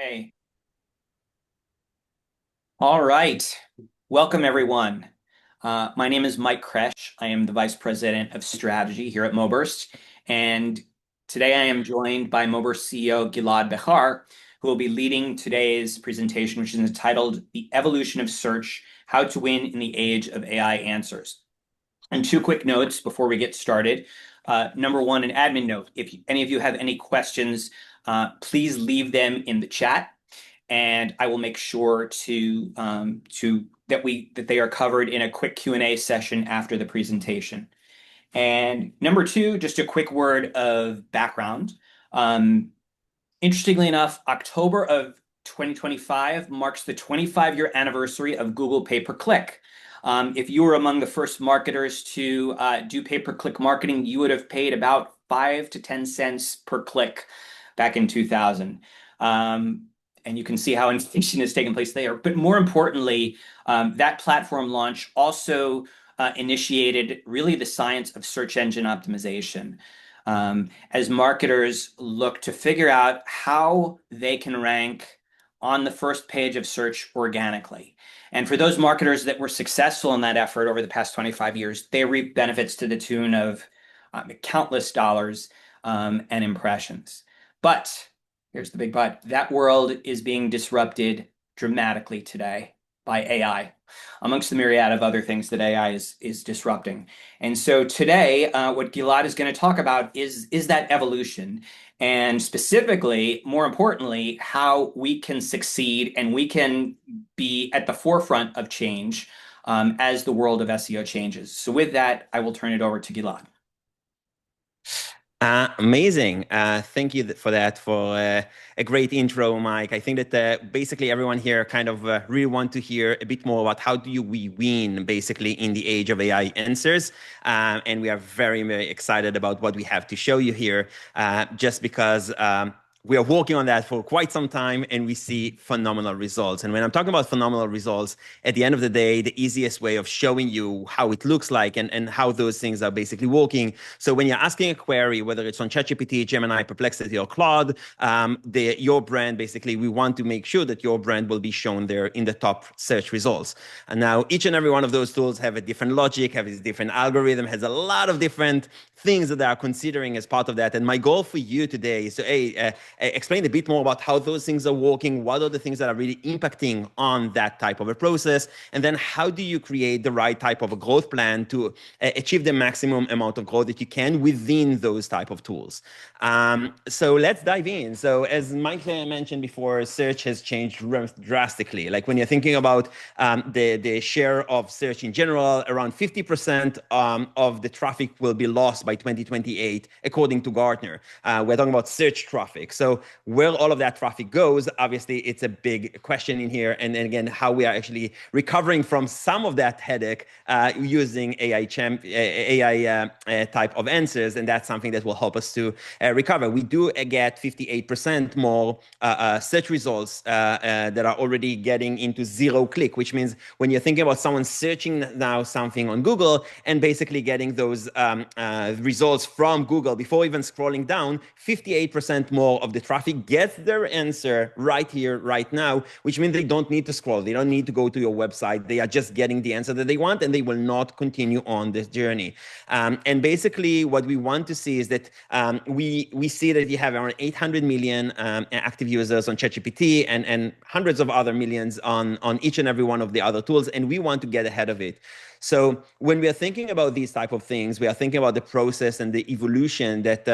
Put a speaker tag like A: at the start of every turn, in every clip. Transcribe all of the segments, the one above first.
A: Hey, all right. Welcome, everyone. My name is Mike Kresh. I am the Vice President of Strategy here at Moburst. And today I am joined by Moburst CEO Gilad Bechar, who will be leading today's presentation, which is entitled The Evolution of Search: How to Win in the Age of AI Answers. And two quick notes before we get started. Number one, an admin note. If any of you have any questions, please leave them in the chat, and I will make sure that they are covered in a quick Q&A session after the presentation. And number two, just a quick word of background. Um, Interestingly enough, October of 2025 marks the 25-year anniversary of Google pay-per-click. If you were among the first marketers to do pay-per-click marketing, you would have paid about 5 to 10 cents per click back in 2000. And you can see how inflation has taken place there. But more importantly, that platform launch also initiated really the science of search engine optimization. As marketers look to figure out how they can rank on the first page of search organically. And for those marketers that were successful in that effort over the past 25 years, they reap benefits to the tune of countless dollars and impressions. But here's the big but: that world is being disrupted dramatically today by AI, amongst the myriad of other things that AI is disrupting. And so today, what Gilad is going to talk about is that evolution, and specifically, more importantly, how we can succeed and we can be at the forefront of change as the world of SEO changes. So with that, I will turn it over to Gilad.
B: Amazing. Thank you for that, for a great intro, Mike. I think that basically everyone here kind of really want to hear a bit more about how we win basically in the age of AI answers. And we are very, very excited about what we have to show you here, just because we are working on that for quite some time and we see phenomenal results. And when I'm talking about phenomenal results, at the end of the day, the easiest way of showing you how it looks like and how those things are basically working. So when you're asking a query, whether it's on ChatGPT, Gemini, Perplexity, or Claude, your brand, basically, we want to make sure that your brand will be shown there in the top search results. And now each and every one of those tools have a different logic, have a different algorithm, has a lot of different things that they are considering as part of that. And my goal for you today is to explain a bit more about how those things are working, what are the things that are really impacting on that type of a process, and then how do you create the right type of a growth plan to achieve the maximum amount of growth that you can within those type of tools. So let's dive in. So as Mike mentioned before, search has changed drastically. Like when you're thinking about the share of search in general, around 50% of the traffic will be lost by 2028, according to Gartner. We're talking about search traffic. So where all of that traffic goes, obviously, it's a big question in here. And then again, how we are actually recovering from some of that headache using AI type of answers. And that's something that will help us to recover. We do get 58% more search results that are already getting into zero click, which means when you're thinking about someone searching now something on Google and basically getting those results from Google before even scrolling down, 58% more of the traffic gets their answer right here, right now, which means they don't need to scroll. They don't need to go to your website. They are just getting the answer that they want, and they will not continue on this journey. And basically, what we want to see is that we see that you have around 800 million active users on ChatGPT and hundreds of other millions on each and every one of the other tools, and we want to get ahead of it. So when we are thinking about these type of things, we are thinking about the process and the evolution that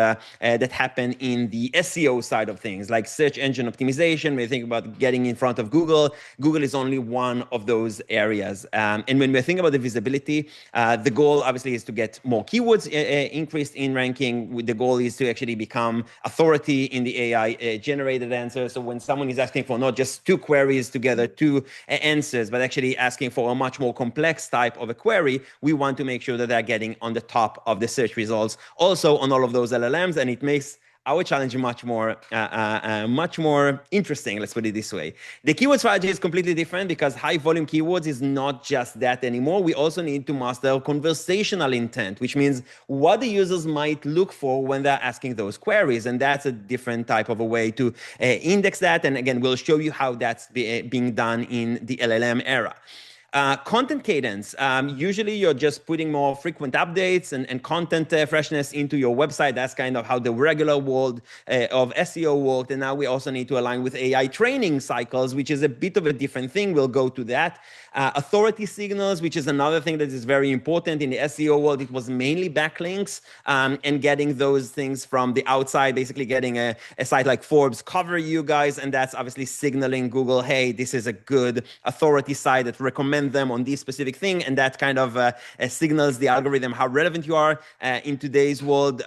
B: happen in the SEO side of things, like search engine optimization. We think about getting in front of Google. Google is only one of those areas. And when we think about the visibility, the goal obviously is to get more keywords increased in ranking. The goal is to actually become authority in the AI generated answers. So when someone is asking for not just two queries together, two answers, but actually asking for a much more complex type of a query, we want to make sure that they're getting on the top of the search results, also on all of those LLMs. And it makes our challenge is much more interesting. Let's put it this way. The keyword strategy is completely different because high volume keywords is not just that anymore. We also need to master conversational intent, which means what the users might look for when they're asking those queries. And that's a different type of a way to index that. And again, we'll show you how that's being done in the LLM era. Content cadence. Usually you're just putting more frequent updates and content freshness into your website. That's kind of how the regular world of SEO worked. And now we also need to align with AI training cycles, which is a bit of a different thing. We'll go to that. Authority signals, which is another thing that is very important in the SEO world. It was mainly backlinks and getting those things from the outside, basically getting a site like Forbes cover you guys. And that's obviously signaling Google, hey, this is a good authority site that recommends them on this specific thing, and that kind of signals the algorithm how relevant you are in today's world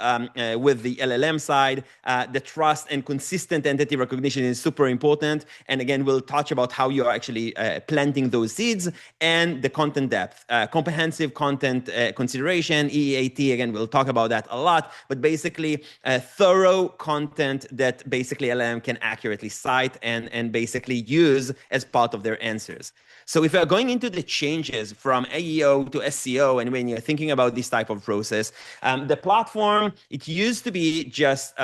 B: with the LLM side. The trust and consistent entity recognition is super important, and again, we'll touch about how you're actually planting those seeds, and the content depth, comprehensive content consideration, EEAT. Again, we'll talk about that a lot, but basically thorough content that basically LLM can accurately cite and basically use as part of their answers. So if you're going into the changes from AEO to SEO, and when you're thinking about this type of process, the platform, it used to be just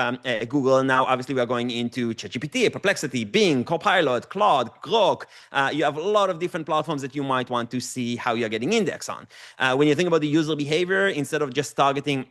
B: Google. Now, obviously, we are going into ChatGPT, Perplexity, Bing, Copilot, Claude, Grok. You have a lot of different platforms that you might want to see how you're getting indexed on. When you think about the user behavior, instead of just targeting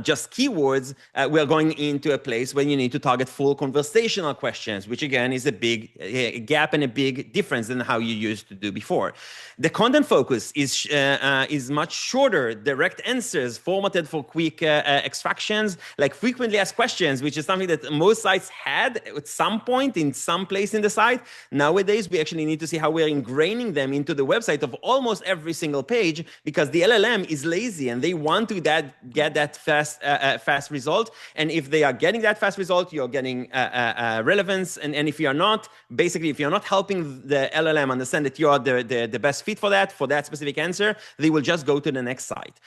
B: just keywords, we're going into a place where you need to target full conversational questions, which again is a big gap and a big difference than how you used to do before. The content focus is much shorter, direct answers formatted for quick extractions, like frequently asked questions, which is something that most sites had at some point in some place in the site. Nowadays, we actually need to see how we're ingraining them into the website of almost every single page, because the LLM is lazy and they want to get that fast result. And if they are getting that fast result, you're getting relevance. And if you're not, basically, if you're not helping the LLM understand that you're the best fit for that specific answer, they will just go to the next site.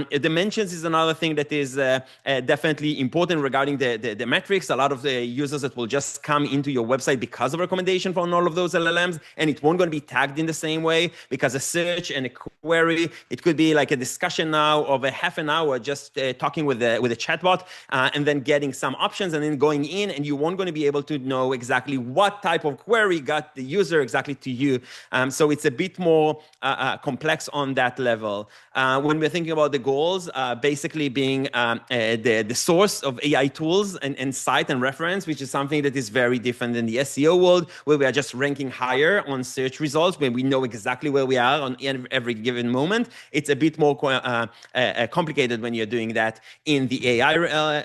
B: Dimensions is another thing that is definitely important regarding the metrics. A lot of the users that will just come into your website because of recommendation from all of those LLMs, and it won't going to be tagged in the same way, because a search and a query, it could be like a discussion now of a half an hour just talking with a chatbot and then getting some options and then going in, and you won't going to be able to know exactly what type of query got the user exactly to you. So it's a bit more complex on that level. When we're thinking about the goals, basically being the source of AI tools and cite and reference, which is something that is very different than the SEO world, where we are just ranking higher on search results, when we know exactly where we are on every given moment. It's a bit more complicated when you're doing that in the AI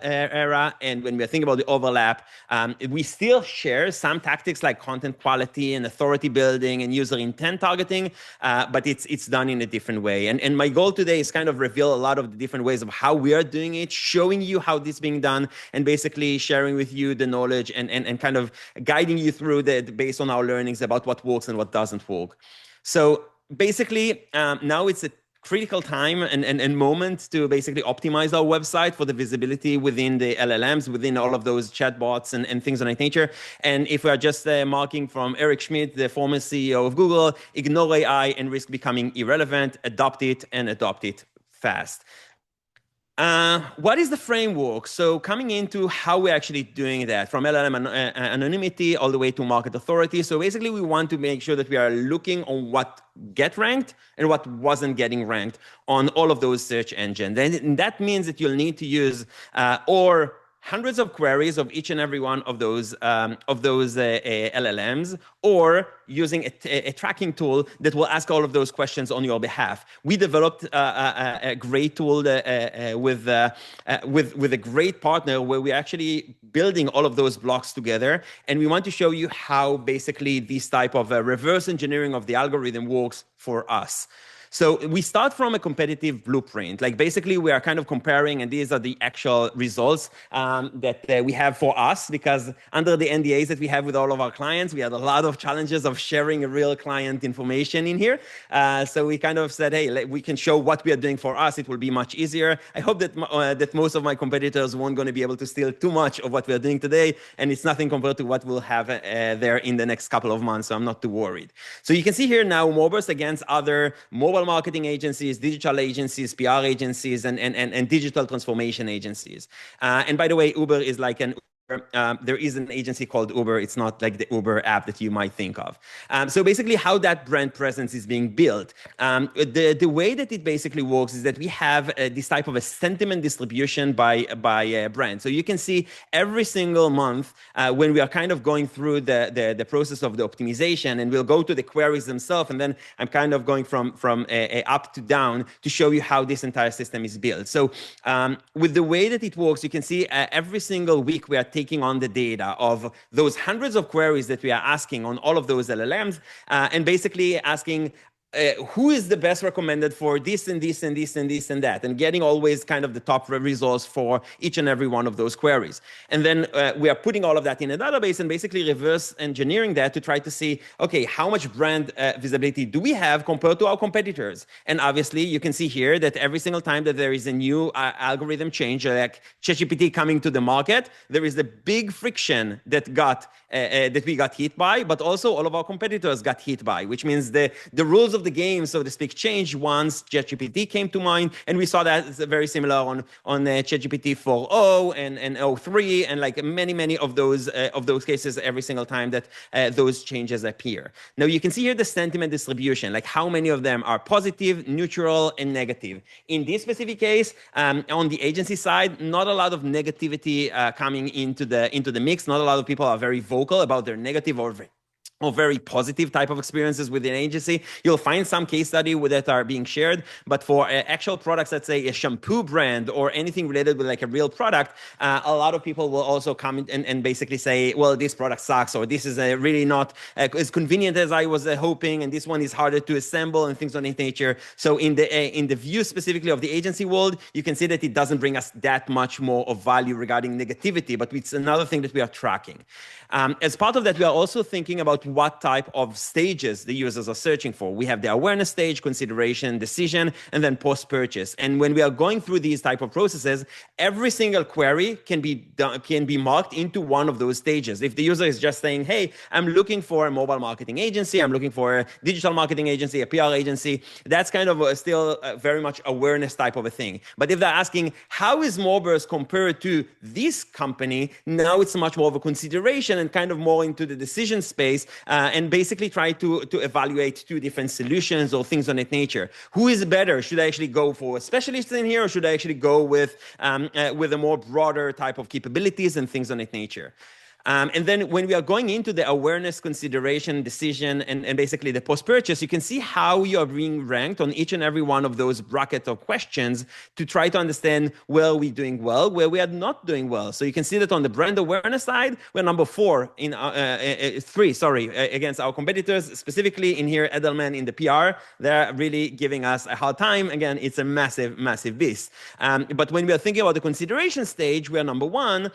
B: era. And when we're thinking about the overlap, we still share some tactics like content quality and authority building and user intent targeting, but it's done in a different way. And my goal today is kind of reveal a lot of the different ways of how we are doing it, showing you how this is being done, and basically sharing with you the knowledge and kind of guiding you through based on our learnings about what works and what doesn't work. So basically, now it's a critical time and moment to basically optimize our website for the visibility within the LLMs, within all of those chatbots and things of that nature. And if we are just marking from Eric Schmidt, the former CEO of Google, ignore AI and risk becoming irrelevant, adopt it and adopt it fast. What is the framework? So coming into how we're actually doing that, from LLM anonymity all the way to market authority. So basically, we want to make sure that we are looking on what get ranked and what wasn't getting ranked on all of those search engines. And that means that you'll need to use or hundreds of queries of each and every one of those LLMs, or using a tracking tool that will ask all of those questions on your behalf. We developed a great tool with a great partner where we're actually building all of those blocks together, and we want to show you how basically this type of reverse engineering of the algorithm works for us. So we start from a competitive blueprint. Like basically, we are kind of comparing, and these are the actual results that we have for us, because under the NDAs that we have with all of our clients, we had a lot of challenges of sharing a real client information in here. So we kind of said, hey, we can show what we are doing for us. It will be much easier. I hope that most of my competitors won't going to be able to steal too much of what we are doing today, and it's nothing compared to what we'll have there in the next couple of months. So I'm not too worried. So you can see here now Moburst against other mobile marketing agencies, digital agencies, PR agencies, and digital transformation agencies. And by the way, Uber is like an there is an agency called Uber. It's not like the Uber app that you might think of. So basically, how that brand presence is being built. The way that it basically works is that we have this type of a sentiment distribution by brand. So you can see every single month when we are kind of going through the process of the optimization, and we'll go to the queries themselves, and then I'm kind of going from up to down to show you how this entire system is built. So with the way that it works, you can see every single week we are taking on the data of those hundreds of queries that we are asking on all of those LLMs, and basically asking who is the best recommended for this and this and this and this and that, and getting always kind of the top results for each and every one of those queries. And then we are putting all of that in a database and basically reverse engineering that to try to see, okay, how much brand visibility do we have compared to our competitors? And obviously you can see here that every single time that there is a new algorithm change, like ChatGPT coming to the market, there is a big friction that we got hit by, but also all of our competitors got hit by, which means the rules of the game, so to speak, changed once ChatGPT came to mind, and we saw that it's very similar on ChatGPT 4.0 and 0.3, and like many of those cases every single time that those changes appear. Now you can see here the sentiment distribution, like how many of them are positive, neutral, and negative. In this specific case, on the agency side, not a lot of negativity coming into the mix. Not a lot of people are very vocal about their negative or very positive type of experiences with an agency. You'll find some case study that are being shared, but for actual products, let's say a shampoo brand or anything related with like a real product, a lot of people will also come and basically say, well, this product sucks, or this is really not as convenient as I was hoping, and this one is harder to assemble, and things of that nature. So in the view specifically of the agency world, you can see that it doesn't bring us that much more of value regarding negativity, but it's another thing that we are tracking. As part of that, we are also thinking about what type of stages the users are searching for. We have the awareness stage, consideration, decision, and then post-purchase. And when we are going through these type of processes, every single query can be marked into one of those stages. If the user is just saying, hey, I'm looking for a mobile marketing agency, I'm looking for a digital marketing agency, a PR agency, that's kind of still very much awareness type of a thing. But if they're asking, how is Moburst compared to this company, now it's much more of a consideration and kind of more into the decision space, and basically try to evaluate two different solutions or things of that nature. Who is better? Should I actually go for a specialist in here, or should I actually go with a more broader type of capabilities and things of that nature? And then when we are going into the awareness, consideration, decision, and basically the post-purchase, you can see how you are being ranked on each and every one of those brackets of questions to try to understand where we're doing well, where we are not doing well. So you can see that on the brand awareness side, we're number 4 in 3, against our competitors, specifically in here, Edelman in the PR. They're really giving us a hard time. Again, it's a massive beast. But when we are thinking about the consideration stage, we are number 1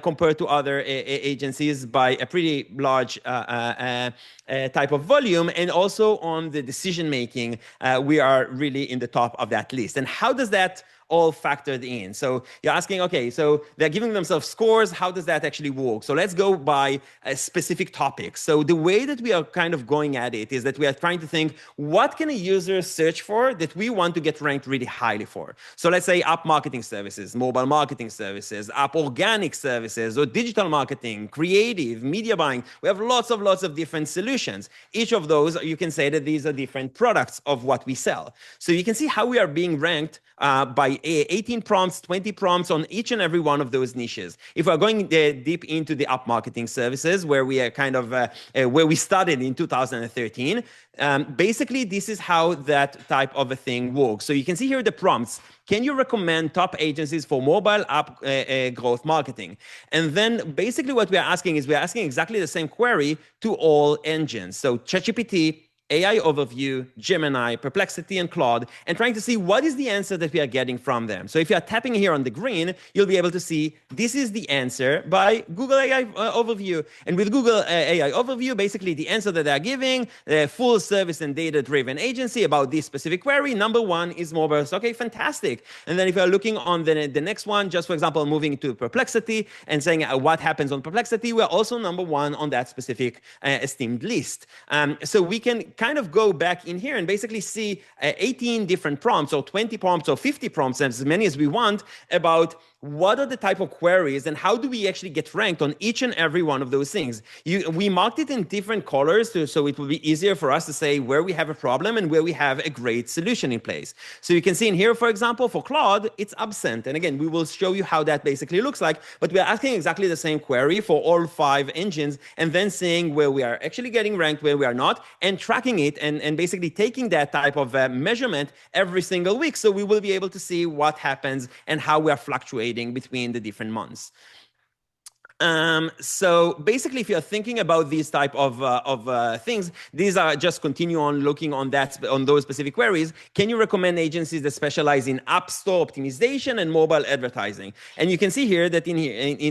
B: compared to other agencies by a pretty large type of volume, and also on the decision making, we are really in the top of that list. And how does that all factored in? So you're asking, okay, so they're giving themselves scores. How does that actually work? So let's go by a specific topic. So the way that we are kind of going at it is that we are trying to think, what can a user search for that we want to get ranked really highly for? So let's say app marketing services, mobile marketing services, app organic services, or digital marketing, creative, media buying. We have lots of different solutions. Each of those, you can say that these are different products of what we sell. So you can see how we are being ranked by 18 prompts, 20 prompts on each and every one of those niches. If we're going deep into the app marketing services, where we are kind of where we started in 2013, basically this is how that type of a thing works. So you can see here the prompts. Can you recommend top agencies for mobile app growth marketing? And then basically what we are asking is, we are asking exactly the same query to all engines. So ChatGPT, AI Overview, Gemini, Perplexity, and Claude, and trying to see what is the answer that we are getting from them. So if you are tapping here on the green, you'll be able to see this is the answer by Google AI Overview. And with Google AI Overview, basically the answer that they're giving, full service and data-driven agency about this specific query. Number one is Moburst. Okay, fantastic. And then if you're looking on the next one, just for example, moving to Perplexity and saying what happens on Perplexity, we're also number one on that specific esteemed list. So we can kind of go back in here and basically see 18 different prompts or 20 prompts or 50 prompts, as many as we want, about what are the type of queries and how do we actually get ranked on each and every one of those things. We marked it in different colors so it will be easier for us to say where we have a problem and where we have a great solution in place. So you can see in here, for example, for Claude, it's absent. And again, we will show you how that basically looks like, but we're asking exactly the same query for all 5 engines and then seeing where we are actually getting ranked, where we are not, and tracking it and basically taking that type of measurement every single week. So we will be able to see what happens and how we are fluctuating between the different months. So basically, if you're thinking about these type of things, these are just continue on looking on those specific queries. Can you recommend agencies that specialize in app store optimization and mobile advertising? And you can see here that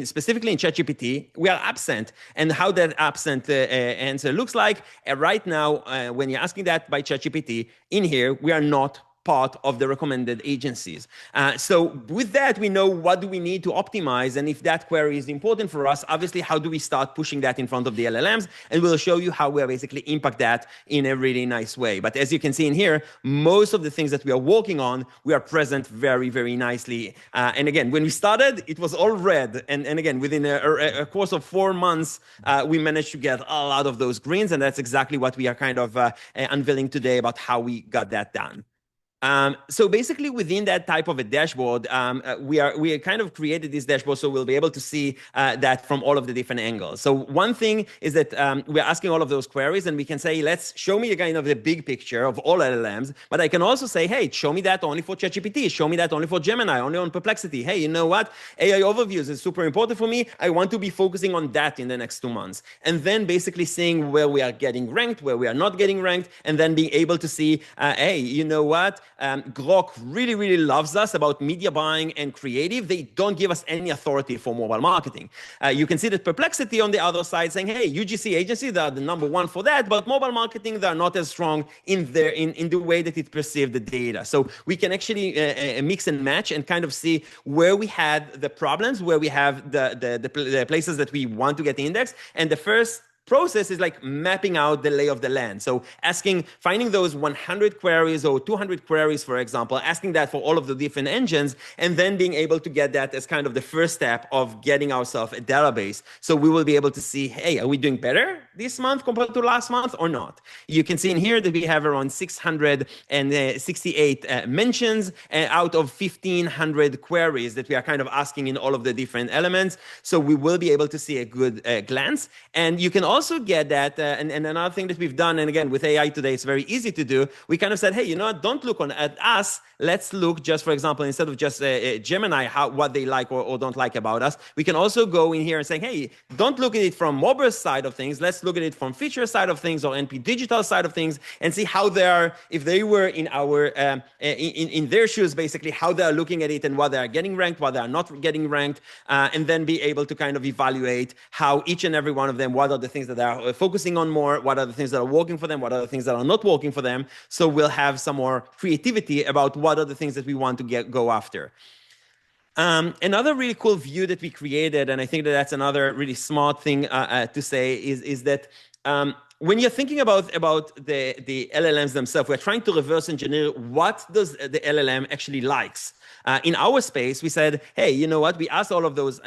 B: specifically in ChatGPT, we are absent. And how that absent answer looks like right now, when you're asking that by ChatGPT, in here we are not part of the recommended agencies. So with that, we know what do we need to optimize, and if that query is important for us, obviously, how do we start pushing that in front of the LLMs? And we'll show you how we basically impact that in a really nice way. But as you can see in here, most of the things that we are working on, we are present very, very nicely. And again, when we started, it was all red. And again, within a course of 4 months, we managed to get a lot of those greens. And that's exactly what we are kind of unveiling today about how we got that done. So basically, within that type of a dashboard, we kind of created this dashboard so we'll be able to see that from all of the different angles. So one thing is that we're asking all of those queries, and we can say, let's show me kind of the big picture of all LLMs. But I can also say, hey, show me that only for ChatGPT, show me that only for Gemini, only on Perplexity. Hey, you know what? AI overviews is super important for me. I want to be focusing on that in the next 2 months, and then basically seeing where we are getting ranked, where we are not getting ranked, and then being able to see, hey, you know what? Grok really, really loves us about media buying and creative. They don't give us any authority for mobile marketing. You can see that Perplexity on the other side saying, hey, UGC agency, they're the number one for that, but mobile marketing, they're not as strong in the way that it perceived the data. So we can actually mix and match and kind of see where we had the problems, where we have the places that we want to get indexed. And the first process is like mapping out the lay of the land. So finding those 100 queries or 200 queries, for example, asking that for all of the different engines, and then being able to get that as kind of the first step of getting ourselves a database. So we will be able to see, hey, are we doing better this month compared to last month or not? You can see in here that we have around 668 mentions out of 1,500 queries that we are kind of asking in all of the different elements. So we will be able to see a good glance. And you can also get that, and another thing that we've done, and again, with AI today, it's very easy to do. We kind of said, hey, you know what, don't look at us. Let's look just, for example, instead of just Gemini, what they like or don't like about us, we can also go in here and say, hey, don't look at it from Moburst side of things. Let's look at it from feature side of things or NP digital side of things and see how they are, if they were in our, in their shoes, basically, how they are looking at it and what they are getting ranked, what they are not getting ranked, and then be able to kind of evaluate how each and every one of them, what are the things that they are focusing on more, what are the things that are working for them, what are the things that are not working for them. So we'll have some more creativity about what are the things that we want to go after. Another really cool view that we created, and I think that that's another really smart thing to say, is that when you're thinking about the LLMs themselves, we're trying to reverse engineer what does the LLM actually likes. In our space, we said, hey, you know what? We asked all of those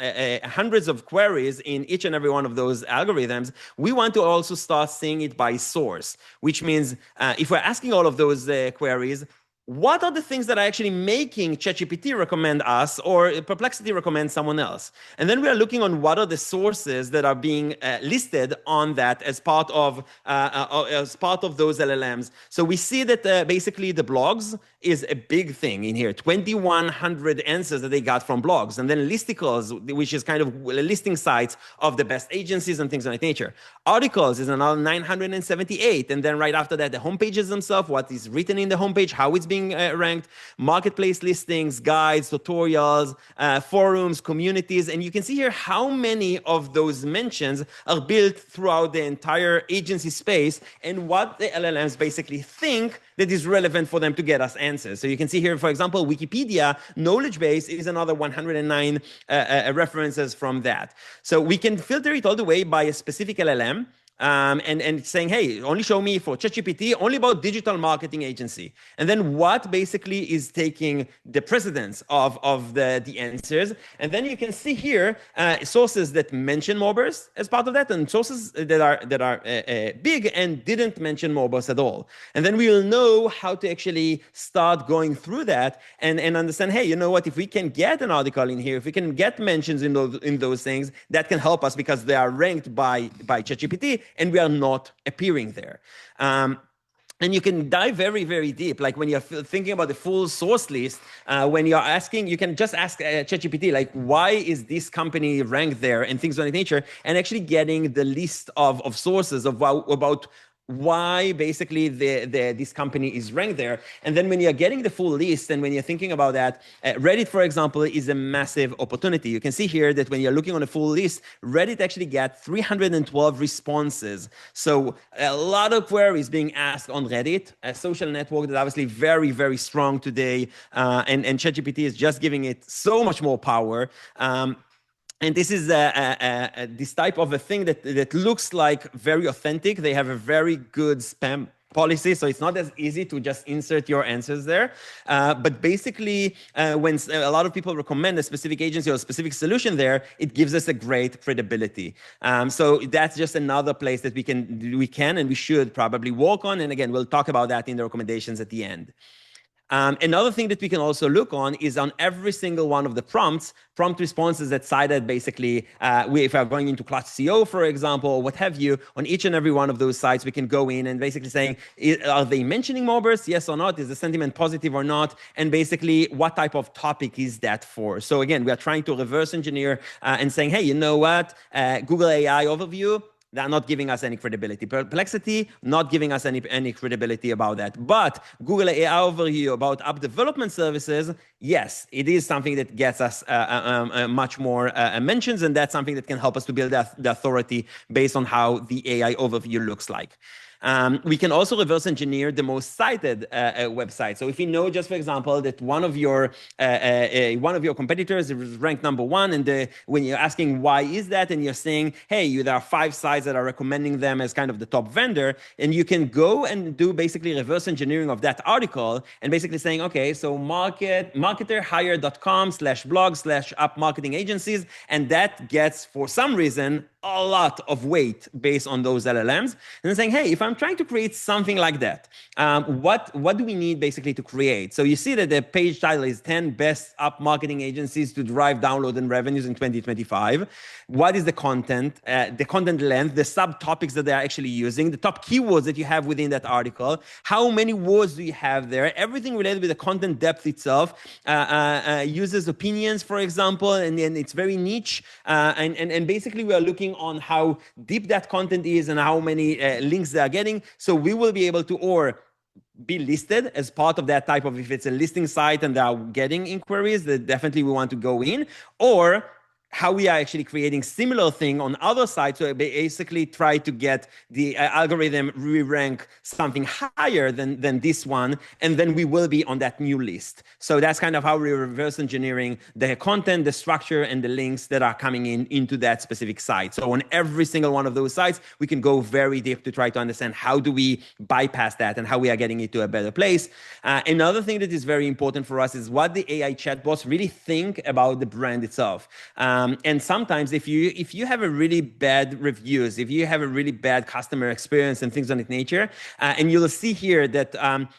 B: hundreds of queries in each and every one of those algorithms. We want to also start seeing it by source, which means if we're asking all of those queries, what are the things that are actually making ChatGPT recommend us or Perplexity recommend someone else? And then we are looking on what are the sources that are being listed on that as part of those LLMs. So we see that basically the blogs is a big thing in here. 2,100 answers that they got from blogs, and then listicles, which is kind of listing sites of the best agencies and things of that nature. Articles is another 978, and then right after that, the homepages themselves, what is written in the homepage, how it's being ranked, marketplace listings, guides, tutorials, forums, communities, and you can see here how many of those mentions are built throughout the entire agency space and what the LLMs basically think that is relevant for them to get us answers. So you can see here, for example, Wikipedia knowledge base is another 109 references from that. So we can filter it all the way by a specific LLM. And saying, hey, only show me for ChatGPT, only about digital marketing agency. And then what basically is taking the precedence of the answers. And then you can see here sources that mention Moburst as part of that, and sources that are big and didn't mention Moburst at all. And then we will know how to actually start going through that and understand, hey, you know what, if we can get an article in here, if we can get mentions in those things, that can help us because they are ranked by ChatGPT, and we are not appearing there. And you can dive very, very deep. Like when you're thinking about the full source list, when you're asking, you can just ask ChatGPT, like, why is this company ranked there and things of that nature, and actually getting the list of sources about why basically this company is ranked there. And then when you're getting the full list and when you're thinking about that, Reddit, for example, is a massive opportunity. You can see here that when you're looking on a full list, Reddit actually got 312 responses. So a lot of queries being asked on Reddit, a social network that obviously very, very strong today. And ChatGPT is just giving it so much more power. And this is this type of a thing that looks like very authentic. They have a very good spam policy, so it's not as easy to just insert your answers there. But basically, when a lot of people recommend a specific agency or a specific solution there, it gives us a great credibility. So that's just another place that we can and we should probably work on. And again, we'll talk about that in the recommendations at the end. Another thing that we can also look on is on every single one of the prompt responses that cited basically, if we're going into Clutch CEO, for example, or what have you, on each and every one of those sites, we can go in and basically saying, are they mentioning Moburst? Yes or not? Is the sentiment positive or not? And basically, what type of topic is that for? So again, we are trying to reverse engineer and saying, hey, you know what? Google AI overview, they're not giving us any credibility. Perplexity, not giving us any credibility about that. But Google AI overview about app development services, yes, it is something that gets us much more mentions, and that's something that can help us to build the authority based on how the AI overview looks like. We can also reverse engineer the most cited website. So if you know, just for example, that one of your competitors is ranked number one, and when you're asking why is that, and you're saying, hey, there are 5 sites that are recommending them as kind of the top vendor, and you can go and do basically reverse engineering of that article, and basically saying, okay, so marketerhire.com/blog/app marketing agencies, and that gets, for some reason, a lot of weight based on those LLMs, and then saying, hey, if I'm trying to create something like that, what do we need basically to create? So you see that the page title is 10 best app marketing agencies to drive download and revenues in 2025. What is the content length, the subtopics that they're actually using, the top keywords that you have within that article, how many words do you have there, everything related with the content depth itself, users' opinions, for example, and then it's very niche, and basically we are looking on how deep that content is and how many links they are getting. So we will be able to be listed as part of that type of, if it's a listing site and they are getting inquiries, that definitely we want to go in, or how we are actually creating similar thing on other sites. So basically try to get the algorithm re-rank something higher than this one, and then we will be on that new list. So that's kind of how we're reverse engineering the content, the structure, and the links that are coming into that specific site. So on every single one of those sites, we can go very deep to try to understand how do we bypass that and how we are getting it to a better place. Another thing that is very important for us is what the AI chatbots really think about the brand itself. And sometimes if you have a really bad reviews, if you have a really bad customer experience and things of that nature, and you'll see here that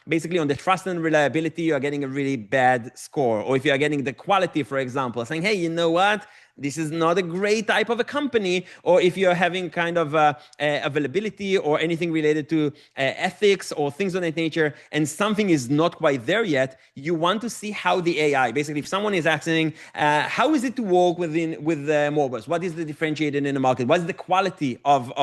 B: basically on the trust and reliability, you are getting a really bad score. Or if you are getting the quality, for example, saying, hey, you know what? This is not a great type of a company. Or if you're having kind of availability or anything related to ethics or things of that nature, and something is not quite there yet, you want to see how the AI, basically, if someone is asking, how is it to work with Moburst? What is the differentiated in the market? What is the quality of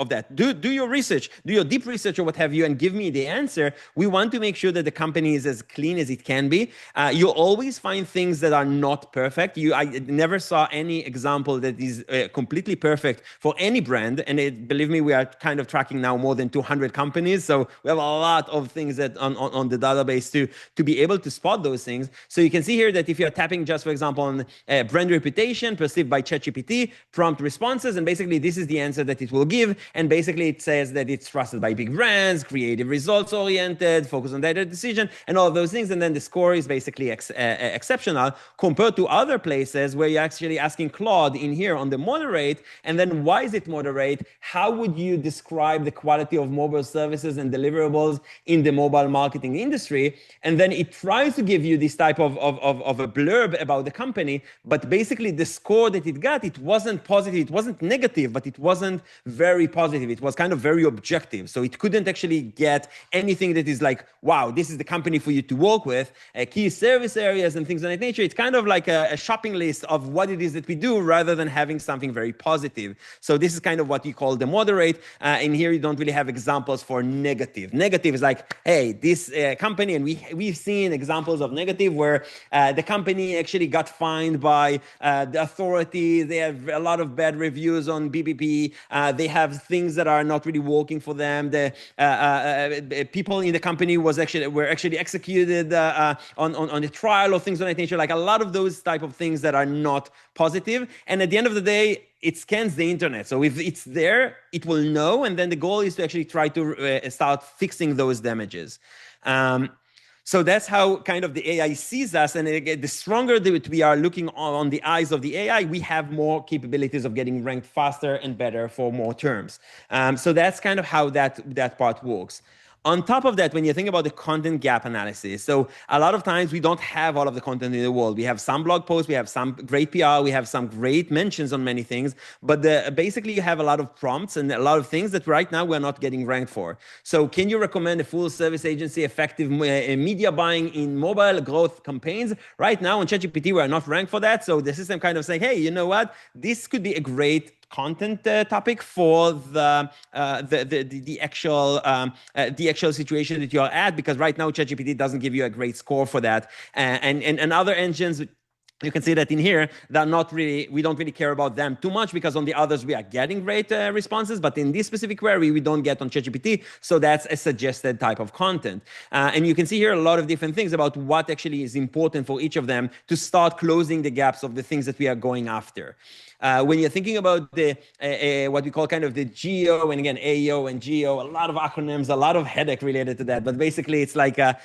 B: that? Do your research, do your deep research or what have you, and give me the answer. We want to make sure that the company is as clean as it can be. You'll always find things that are not perfect. I never saw any example that is completely perfect for any brand. And believe me, we are kind of tracking now more than 200 companies. So we have a lot of things that on the database to be able to spot those things. So you can see here that if you're tapping just, for example, on brand reputation perceived by ChatGPT, prompt responses, and basically this is the answer that it will give. And basically it says that it's trusted by big brands, creative results oriented, focus on data decision, and all of those things. And then the score is basically exceptional compared to other places where you're actually asking Claude in here on the moderate, and then why is it moderate? How would you describe the quality of mobile services and deliverables in the mobile marketing industry? And then it tries to give you this type of a blurb about the company, but basically the score that it got, it wasn't positive, it wasn't negative, but it wasn't very positive. It was kind of very objective. So it couldn't actually get anything that is like, wow, this is the company for you to work with, key service areas and things of that nature. It's kind of like a shopping list of what it is that we do rather than having something very positive. So this is kind of what you call the moderate. In here, you don't really have examples for negative. Negative is like, hey, this company, and we've seen examples of negative where the company actually got fined by the authority. They have a lot of bad reviews on BBP. They have things that are not really working for them. The people in the company were actually executed on the trial or things of that nature. Like a lot of those type of things that are not positive. And at the end of the day, it scans the internet. So if it's there, it will know. And then the goal is to actually try to start fixing those damages. So that's how kind of the AI sees us. And again, the stronger that we are looking on the eyes of the AI, we have more capabilities of getting ranked faster and better for more terms. So that's kind of how that part works. On top of that, when you think about the content gap analysis, so a lot of times we don't have all of the content in the world. We have some blog posts, we have some great PR, we have some great mentions on many things, but basically you have a lot of prompts and a lot of things that right now we're not getting ranked for. So can you recommend a full service agency effective media buying in mobile growth campaigns? Right now on ChatGPT, we're not ranked for that. So the system kind of saying, hey, you know what? This could be a great content topic for the actual situation that you're at, because right now ChatGPT doesn't give you a great score for that, and other engines. You can see that in here, they're not really, we don't really care about them too much because on the others we are getting great responses, but in this specific query we don't get on ChatGPT. So that's a suggested type of content. And you can see here a lot of different things about what actually is important for each of them to start closing the gaps of the things that we are going after. When you're thinking about the what we call kind of the GEO, and again, AEO and GEO, a lot of acronyms, a lot of headache related to that. But basically, it's like a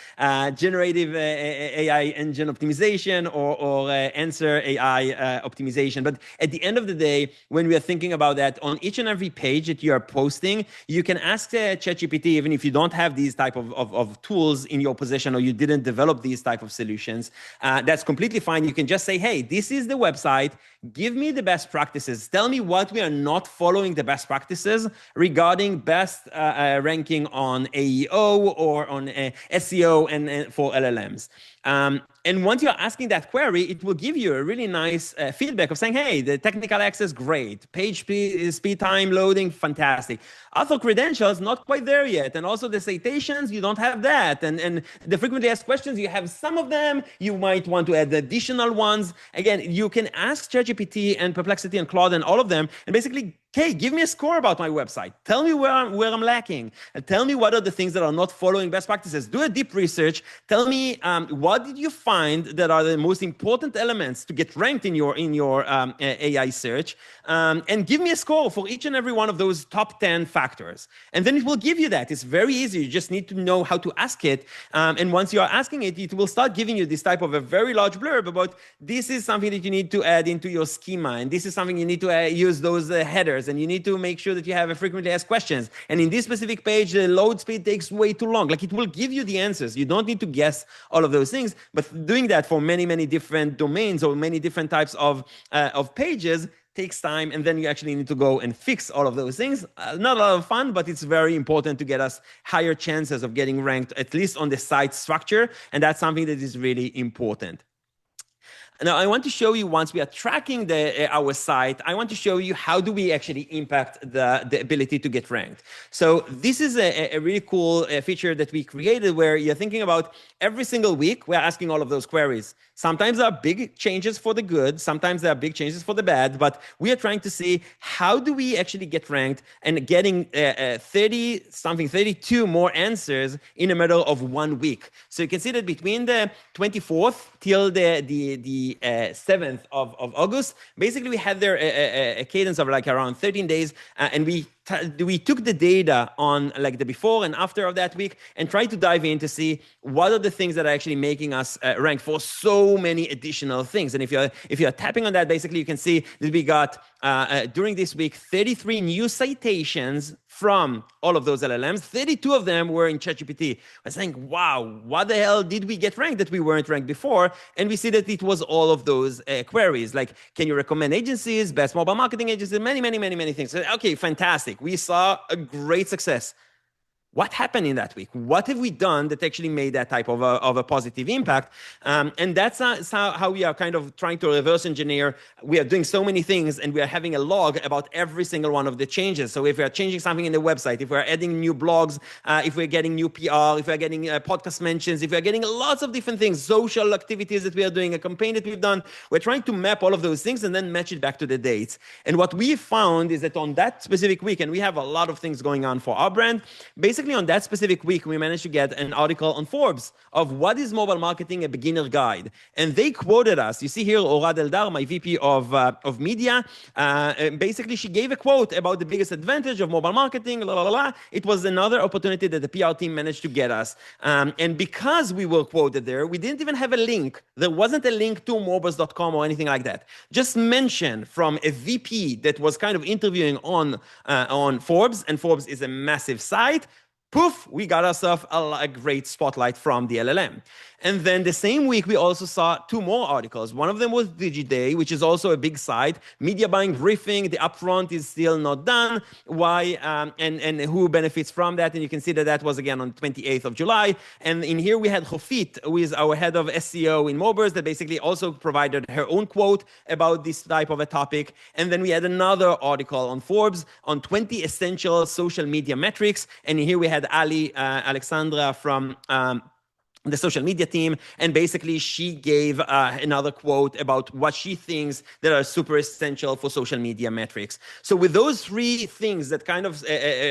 B: generative AI engine optimization or answer AI optimization. But at the end of the day, when we are thinking about that, on each and every page that you are posting, you can ask ChatGPT, even if you don't have these type of tools in your possession or you didn't develop these type of solutions, that's completely fine. You can just say, hey, this is the website. Give me the best practices. Tell me what we are not following the best practices regarding best ranking on AEO or on SEO and for LLMs. And once you're asking that query, it will give you a really nice feedback of saying, hey, the technical access, great. Page speed time loading, fantastic. Author credentials, not quite there yet. And also the citations, you don't have that. And the frequently asked questions, you have some of them. You might want to add additional ones. Again, you can ask ChatGPT and Perplexity and Claude and all of them, and basically Okay, give me a score about my website. Tell me where I'm lacking. And tell me what are the things that are not following best practices. Do a deep research. Tell me what did you find that are the most important elements to get ranked in your AI search, and give me a score for each and every one of those top 10 factors. And then it will give you that. It's very easy. You just need to know how to ask it. And once you are asking it, it will start giving you this type of a very large blurb about this is something that you need to add into your schema, and this is something you need to use those headers, and you need to make sure that you have a frequently asked questions. And in this specific page, the load speed takes way too long. Like, it will give you the answers. You don't need to guess all of those things. But doing that for many, many different domains or many different types of pages takes time, and then you actually need to go and fix all of those things. Not a lot of fun, but it's very important to get us higher chances of getting ranked, at least on the site structure, and that's something that is really important. Now, I want to show you, once we are tracking our site, I want to show you how do we actually impact the ability to get ranked. So this is a really cool feature that we created, where you're thinking about every single week, we're asking all of those queries. Sometimes there are big changes for the good, sometimes there are big changes for the bad, but we are trying to see how do we actually get ranked, and getting 32 more answers in a matter of 1 week. So you can see that between the 24th till the 7th of August, basically we had there a cadence of like around 13 days, and we took the data on like the before and after of that week and tried to dive in to see what are the things that are actually making us rank for so many additional things. And if you're tapping on that, basically you can see that we got during this week 33 new citations from all of those LLMs. 32 of them were in ChatGPT. I was saying, wow, what the hell did we get ranked that we weren't ranked before? And we see that it was all of those queries, like, can you recommend agencies, best mobile marketing agencies, many, many, many, many things. So, okay, fantastic. We saw a great success. What happened in that week? What have we done that actually made that type of a positive impact? And that's how we are kind of trying to reverse engineer. We are doing so many things, and we are having a log about every single one of the changes. So if we are changing something in the website, if we're adding new blogs, if we're getting new PR, if we're getting podcast mentions, if we're getting lots of different things, social activities that we are doing, a campaign that we've done, we're trying to map all of those things and then match it back to the dates. And what we found is that on that specific week, and we have a lot of things going on for our brand, basically on that specific week, we managed to get an article on Forbes of what is mobile marketing, a beginner guide. And they quoted us. You see here, Orad Eldar, my VP of media, basically she gave a quote about the biggest advantage of mobile marketing, la, la, la, la. It was another opportunity that the PR team managed to get us. And because we were quoted there, we didn't even have a link. There wasn't a link to Moburst.com or anything like that. Just mention from a VP that was kind of interviewing on Forbes, and Forbes is a massive site. Poof, we got ourselves a great spotlight from the LLM. And then the same week, we also saw 2 more articles. One of them was DigiDay, which is also a big site. Media buying briefing, the upfront is still not done. Why and who benefits from that? And you can see that that was again on 28th of July. And in here we had Hofit, who is our head of SEO in Moburst, that basically also provided her own quote about this type of a topic. And then we had another article on Forbes on 20 essential social media metrics. And here we had Ali Alexandra from the social media team, and basically she gave another quote about what she thinks that are super essential for social media metrics. So with those 3 things that kind of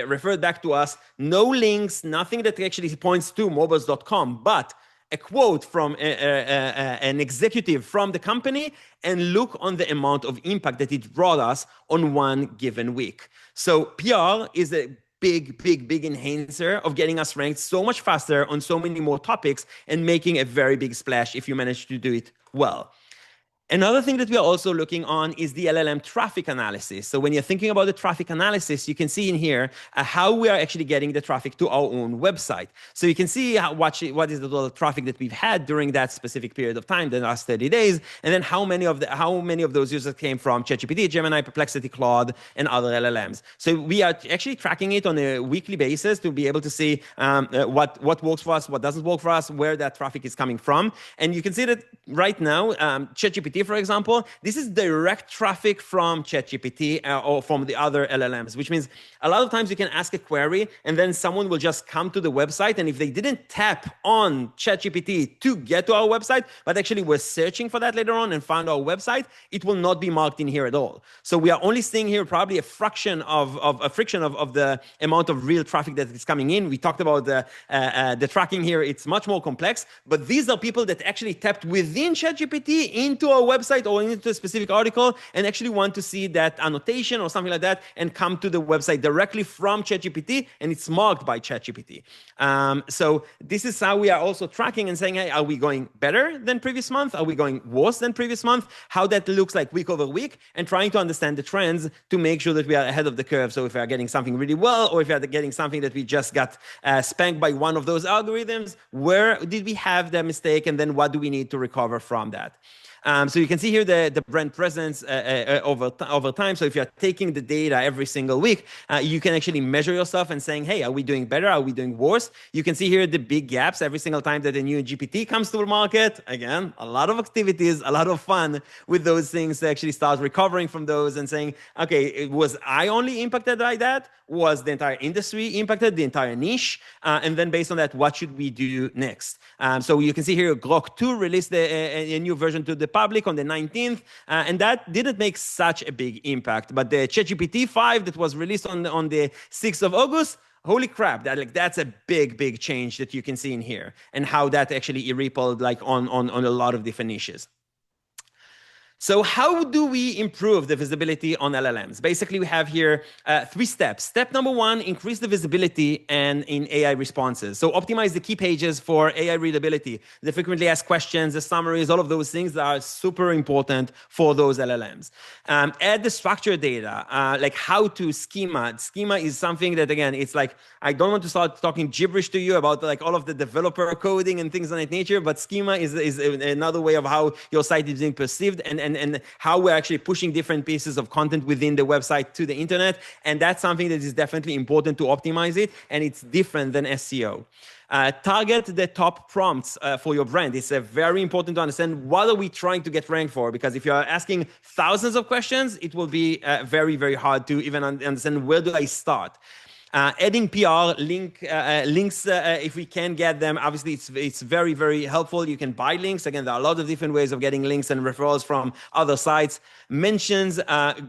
B: referred back to us, no links, nothing that actually points to Moburst.com, but a quote from an executive from the company, and look on the amount of impact that it brought us on one given week. So PR is a big enhancer of getting us ranked so much faster on so many more topics, and making a very big splash if you manage to do it well. Another thing that we are also looking on is the LLM traffic analysis. So when you're thinking about the traffic analysis, you can see in here how we are actually getting the traffic to our own website. So you can see what is the total traffic that we've had during that specific period of time, the last 30 days, and then how many of those users came from ChatGPT, Gemini, Perplexity, Claude, and other LLMs. So we are actually tracking it on a weekly basis to be able to see what works for us, what doesn't work for us, where that traffic is coming from. And you can see that right now, ChatGPT ChatGPT, for example, this is direct traffic from ChatGPT or from the other LLMs, which means a lot of times you can ask a query and then someone will just come to the website. And if they didn't tap on ChatGPT to get to our website, but actually were searching for that later on and found our website, it will not be marked in here at all. So we are only seeing here probably a fraction of the amount of real traffic that is coming in. We talked about the tracking here. It's much more complex, but these are people that actually tapped within ChatGPT into our website or into a specific article and actually want to see that annotation or something like that and come to the website directly from ChatGPT, and it's marked by ChatGPT. So this is how we are also tracking and saying, hey, are we going better than previous month? Are we going worse than previous month? How that looks like week over week, and trying to understand the trends to make sure that we are ahead of the curve. So if we are getting something really well, or if we are getting something that we just got spanked by one of those algorithms, where did we have the mistake, and then what do we need to recover from that? So you can see here the brand presence over time. So if you're taking the data every single week, you can actually measure yourself and saying, hey, are we doing better? Are we doing worse? You can see here the big gaps every single time that a new GPT comes to the market. Again, a lot of activities, a lot of fun with those things to actually start recovering from those and saying, okay, was I only impacted by that? Was the entire industry impacted, the entire niche? And then based on that, what should we do next? So you can see here, Grok 2 released a new version to the public on the 19th, and that didn't make such a big impact. But the ChatGPT 5 that was released on the 6th of August, holy crap, that's a big change that you can see in here, and how that actually rippled on a lot of different niches. So how do we improve the visibility on LLMs? Basically, we have here 3 steps. Step number 1, increase the visibility and in AI responses. So optimize the key pages for AI readability, the frequently asked questions, the summaries, all of those things that are super important for those LLMs. Add the structured data, like how to schema. Schema is something that, again, it's like, I don't want to start talking gibberish to you about like all of the developer coding and things of that nature, but schema is another way of how your site is being perceived and how we're actually pushing different pieces of content within the website to the internet. And that's something that is definitely important to optimize it. And it's different than SEO. Target the top prompts for your brand. It's very important to understand what are we trying to get ranked for, because if you are asking thousands of questions, it will be very hard to even understand where do I start. Adding PR links if we can get them. Obviously, it's very helpful. You can buy links. Again, there are a lot of different ways of getting links and referrals from other sites. Mentions,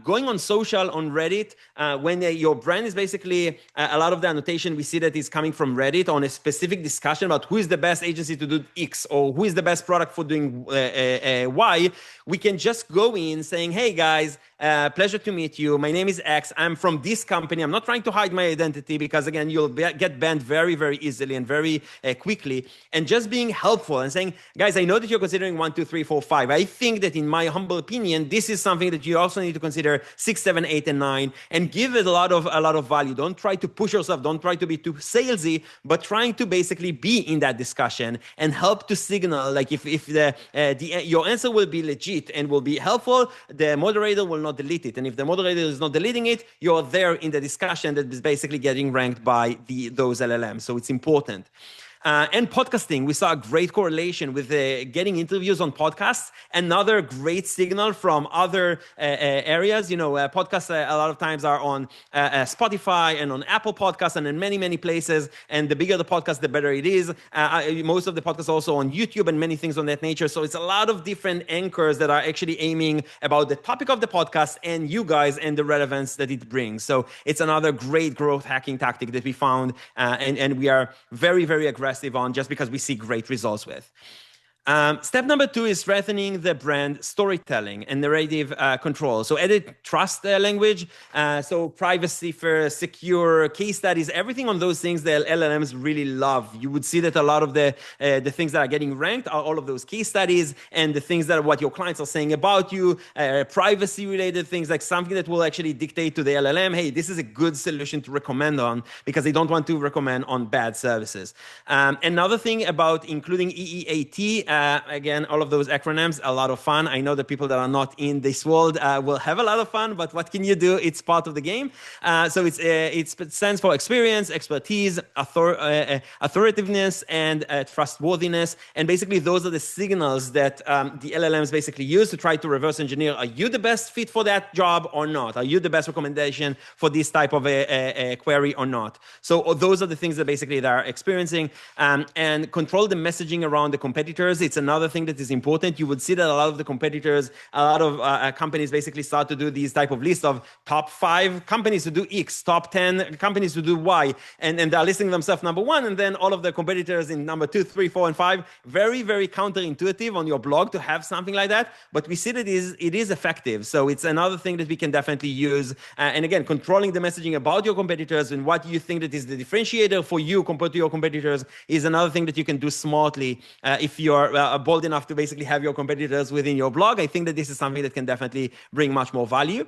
B: going on social, on Reddit, when your brand is basically a lot of the annotation we see that is coming from Reddit on a specific discussion about who is the best agency to do X or who is the best product for doing Y. We can just go in saying, hey guys, pleasure to meet you. My name is X. I'm from this company. I'm not trying to hide my identity because, again, you'll get banned very easily and very quickly. And just being helpful and saying, guys, I know that you're considering 1, 2, 3, 4, 5. I think that in my humble opinion, this is something that you also need to consider 6, 7, 8, and 9, and give it a lot of value. Don't try to push yourself. Don't try to be too salesy, but trying to basically be in that discussion and help to signal, like if your answer will be legit and will be helpful, the moderator will not delete it. And if the moderator is not deleting it, you're there in the discussion that is basically getting ranked by those LLMs. So it's important. And podcasting, we saw a great correlation with getting interviews on podcasts. Another great signal from other areas. Podcasts a lot of times are on Spotify and on Apple Podcasts and in many places. And the bigger the podcast, the better it is. Most of the podcasts also on YouTube and many things on that nature. So it's a lot of different anchors that are actually aiming about the topic of the podcast and you guys and the relevance that it brings. So it's another great growth hacking tactic that we found, and we are very aggressive on, just because we see great results with. Step number 2 is strengthening the brand storytelling and narrative control. So edit trust language, so privacy first, secure, case studies, everything on those things that LLMs really love. You would see that a lot of the things that are getting ranked are all of those case studies and the things that are what your clients are saying about you, privacy related things, like something that will actually dictate to the LLM, hey, this is a good solution to recommend on, because they don't want to recommend on bad services. Another thing about including EEAT again, all of those acronyms, a lot of fun. I know the people that are not in this world will have a lot of fun, but what can you do? It's part of the game. So it stands for experience, expertise, authoritativeness, and trustworthiness. And basically, those are the signals that the LLMs basically use to try to reverse engineer. Are you the best fit for that job or not? Are you the best recommendation for this type of a query or not? So those are the things that basically they are experiencing. And control the messaging around the competitors. It's another thing that is important. You would see that a lot of the competitors, a lot of companies basically start to do these type of lists of top 5 companies to do X, top 10 companies to do Y, and they're listing themselves number 1, and then all of the competitors in number 2, 3, 4, and 5. Very, very counterintuitive on your blog to have something like that, but we see that it is effective. So it's another thing that we can definitely use. And again, controlling the messaging about your competitors and what you think that is the differentiator for you compared to your competitors is another thing that you can do smartly if you're bold enough to basically have your competitors within your blog. I think that this is something that can definitely bring much more value.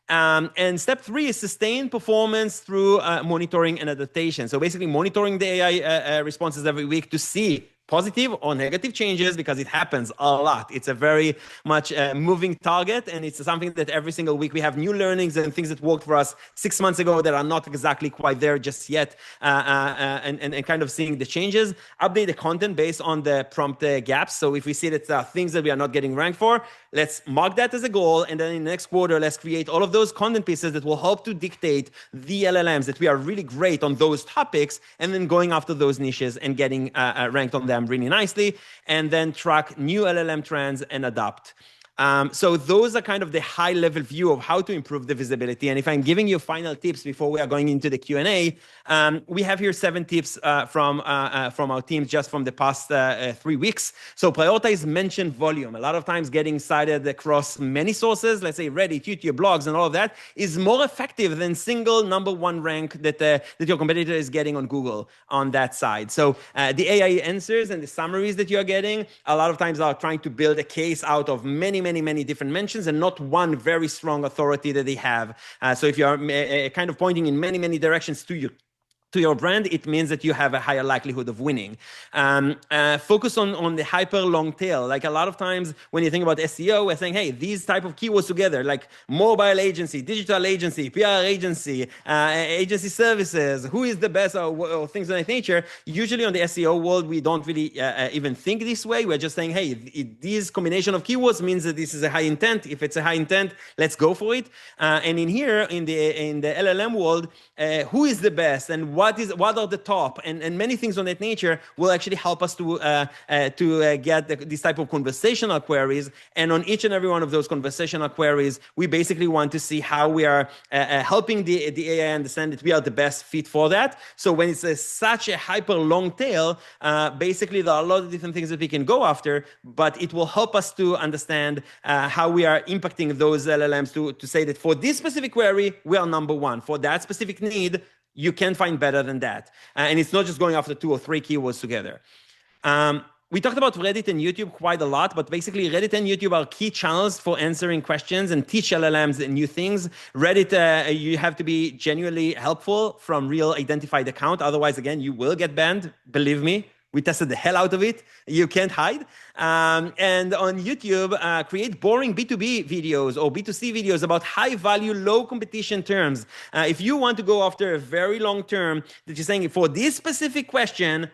B: And step 3 is sustain performance through monitoring and adaptation. So basically monitoring the AI responses every week to see positive or negative changes, because it happens a lot. It's a very much moving target, and it's something that every single week we have new learnings and things that worked for us 6 months ago that are not exactly quite there just yet, and kind of seeing the changes. Update the content based on the prompt gaps. So if we see that there are things that we are not getting ranked for, let's mark that as a goal, and then in the next quarter, let's create all of those content pieces that will help to dictate the LLMs that we are really great on those topics, and then going after those niches and getting ranked on them really nicely, and then track new LLM trends and adapt. So those are kind of the high level view of how to improve the visibility. And if I'm giving you final tips before we are going into the Q&A, we have here 7 tips from our teams just from the past 3 weeks. So prioritize mention volume. A lot of times getting cited across many sources, let's say Reddit, YouTube, blogs, and all of that, is more effective than single number 1 rank that your competitor is getting on Google on that side. So the AI answers and the summaries that you're getting a lot of times are trying to build a case out of many different mentions and not one very strong authority that they have. So if you are kind of pointing in many directions to your brand, it means that you have a higher likelihood of winning. Focus on the hyper long tail. Like a lot of times when you think about SEO, we're saying, hey, these type of keywords together, like mobile agency, digital agency, PR agency, agency services, who is the best, or things of that nature. Usually on the SEO world, we don't really even think this way. We're just saying, hey, this combination of keywords means that this is a high intent. If it's a high intent, let's go for it. And in here, in the LLM world, who is the best and what are the top and many things on that nature will actually help us to get this type of conversational queries. And on each and every one of those conversational queries, we basically want to see how we are helping the AI understand that we are the best fit for that. So when it's such a hyper long tail, basically there are a lot of different things that we can go after, but it will help us to understand how we are impacting those LLMs to say that for this specific query, we are number 1. For that specific need, you can find better than that. And it's not just going after 2 or 3 keywords together. We talked about Reddit and YouTube quite a lot, but basically Reddit and YouTube are key channels for answering questions and teach LLMs new things. Reddit, you have to be genuinely helpful from real identified account. Otherwise, again, you will get banned. Believe me. We tested the hell out of it. You can't hide. And on YouTube, create boring B2B videos or B2C videos about high value, low competition terms. If you want to go after a very long term that you're saying for this specific question,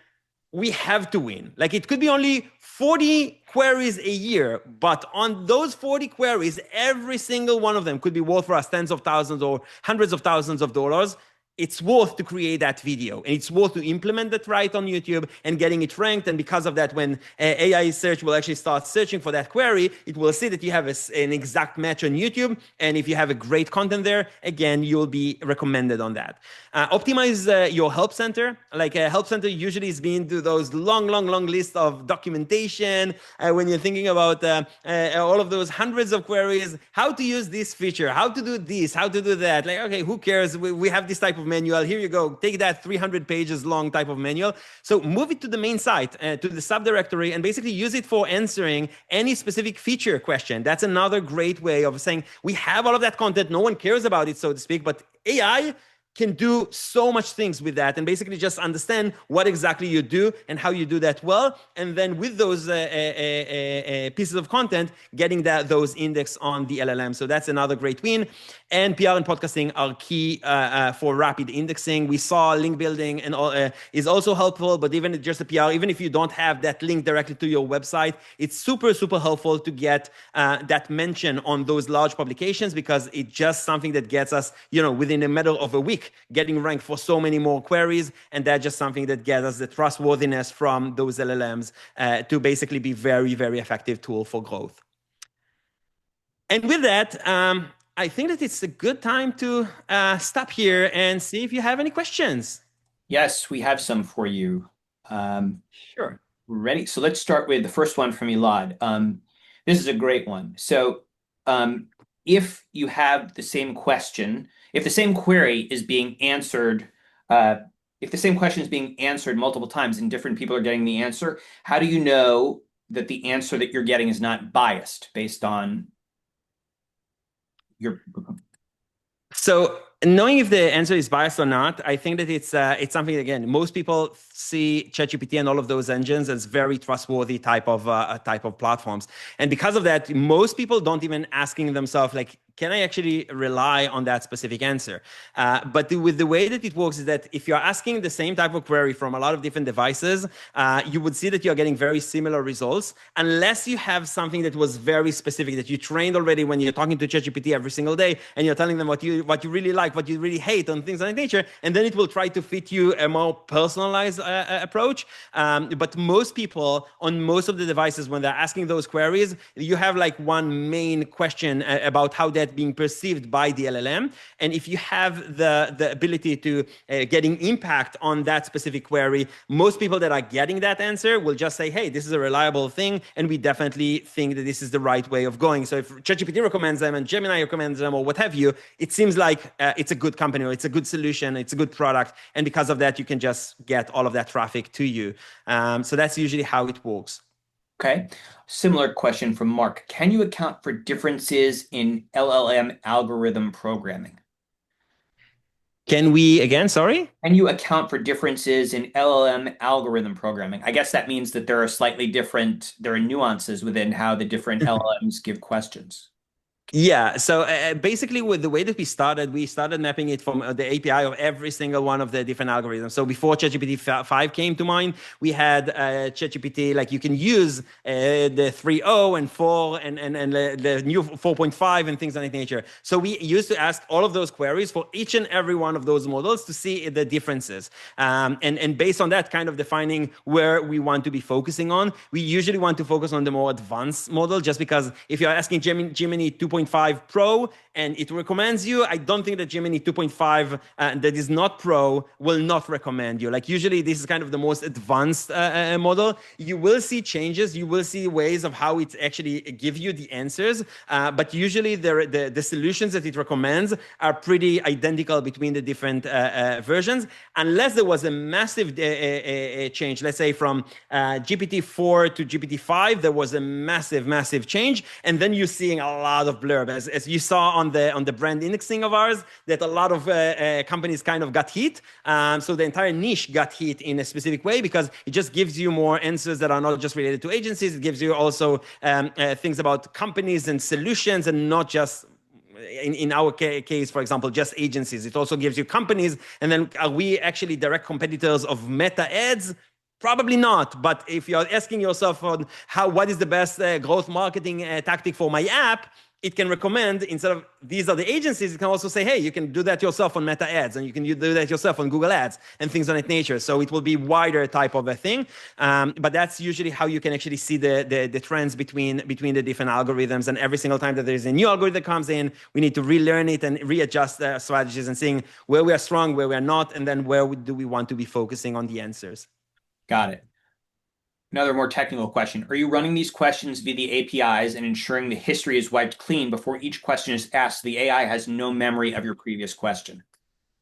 B: we have to win. Like it could be only 40 queries a year, but on those 40 queries, every single one of them could be worth for us tens of thousands or hundreds of thousands of dollars. It's worth to create that video, and it's worth to implement that right on YouTube and getting it ranked. And because of that, when AI search will actually start searching for that query, it will see that you have an exact match on YouTube. And if you have a great content there, again, you'll be recommended on that. Optimize your help center. Like a help center usually is being to those long list of documentation. When you're thinking about all of those hundreds of queries, how to use this feature, how to do this, how to do that. Like, okay, who cares? We have this type of manual. Here you go. Take that 300 pages long type of manual. So move it to the main site, to the subdirectory, and basically use it for answering any specific feature question. That's another great way of saying we have all of that content. No one cares about it, so to speak, but AI can do so much things with that and basically just understand what exactly you do and how you do that well. And then with those pieces of content, getting those index on the LLM. So that's another great win. And PR and podcasting are key for rapid indexing. We saw link building and all, is also helpful, but even just a PR, even if you don't have that link directly to your website, it's super, super helpful to get that mention on those large publications, because it's just something that gets us, within a matter of a week, getting ranked for so many more queries. And that's just something that gets us the trustworthiness from those LLMs to basically be very, very effective tool for growth. And with that, I think that it's a good time to stop here and see if you have any questions.
A: Yes, we have some for you. Um,
B: Sure.
A: Ready? So let's start with the first one from Elad. This is a great one. So if you have the same question, if the same query is being answered, uh, if the same question is being answered multiple times and different people are getting the answer, how do you know that the answer that you're getting is not biased based on your?
B: So knowing if the answer is biased or not, I think that it's something, again, most people see ChatGPT and all of those engines as very trustworthy type of platforms, and because of that, most people don't even asking themselves like, can I actually rely on that specific answer? But with the way that it works is that if you're asking the same type of query from a lot of different devices, you would see that you're getting very similar results, unless you have something that was very specific that you trained already when you're talking to ChatGPT every single day, and you're telling them what you really like, what you really hate, and things of that nature, and then it will try to fit you a more personalized approach. But most people on most of the devices, when they're asking those queries, you have like one main question about how that being perceived by the LLM. And if you have the ability to getting impact on that specific query, most people that are getting that answer will just say, hey, this is a reliable thing, and we definitely think that this is the right way of going. So if ChatGPT recommends them and Gemini recommends them or what have you, it seems like it's a good company, or it's a good solution, it's a good product. And because of that, you can just get all of that traffic to you. So that's usually how it works.
A: Okay. Similar question from Mark. Can you account for differences in LLM algorithm programming?
B: Can we, again, sorry?
A: Can you account for differences in LLM algorithm programming? I guess that means that there are nuances within how the different LLMs give questions.
B: Yeah. So basically, with the way that we started mapping it from the API of every single one of the different algorithms. So before ChatGPT 5 came to mind, we had ChatGPT, like you can use the 3.0 and 4 and the new 4.5 and things of that nature. So we used to ask all of those queries for each and every one of those models to see the differences. And based on that, kind of defining where we want to be focusing on. We usually want to focus on the more advanced model, just because if you're asking Gemini 2.5 Pro and it recommends you, I don't think that Gemini 2.5 that is not Pro will not recommend you. Like usually this is kind of the most advanced model. You will see changes, you will see ways of how it actually give you the answers, but usually the solutions that it recommends are pretty identical between the different versions, unless there was a massive change. Let's say from GPT-4 to GPT-5, there was a massive change, and then you're seeing a lot of blurb, as you saw on the brand indexing of ours, that a lot of companies kind of got hit. So the entire niche got hit in a specific way, because it just gives you more answers that are not just related to agencies. It gives you also things about companies and solutions, and not just in our case, for example, just agencies. It also gives you companies. And then are we actually direct competitors of Meta ads? Probably not. But if you're asking yourself on what is the best growth marketing tactic for my app, it can recommend, instead of these are the agencies, it can also say, hey, you can do that yourself on Meta ads, and you can do that yourself on Google ads and things of that nature. So it will be wider type of a thing. But that's usually how you can actually see the trends between the different algorithms. And every single time that there's a new algorithm that comes in, we need to relearn it and readjust strategies and seeing where we are strong, where we are not, and then where do we want to be focusing on the answers.
A: Got it. Another more technical question. Are you running these questions via the APIs and ensuring the history is wiped clean before each question is asked so the AI has no memory of your previous question?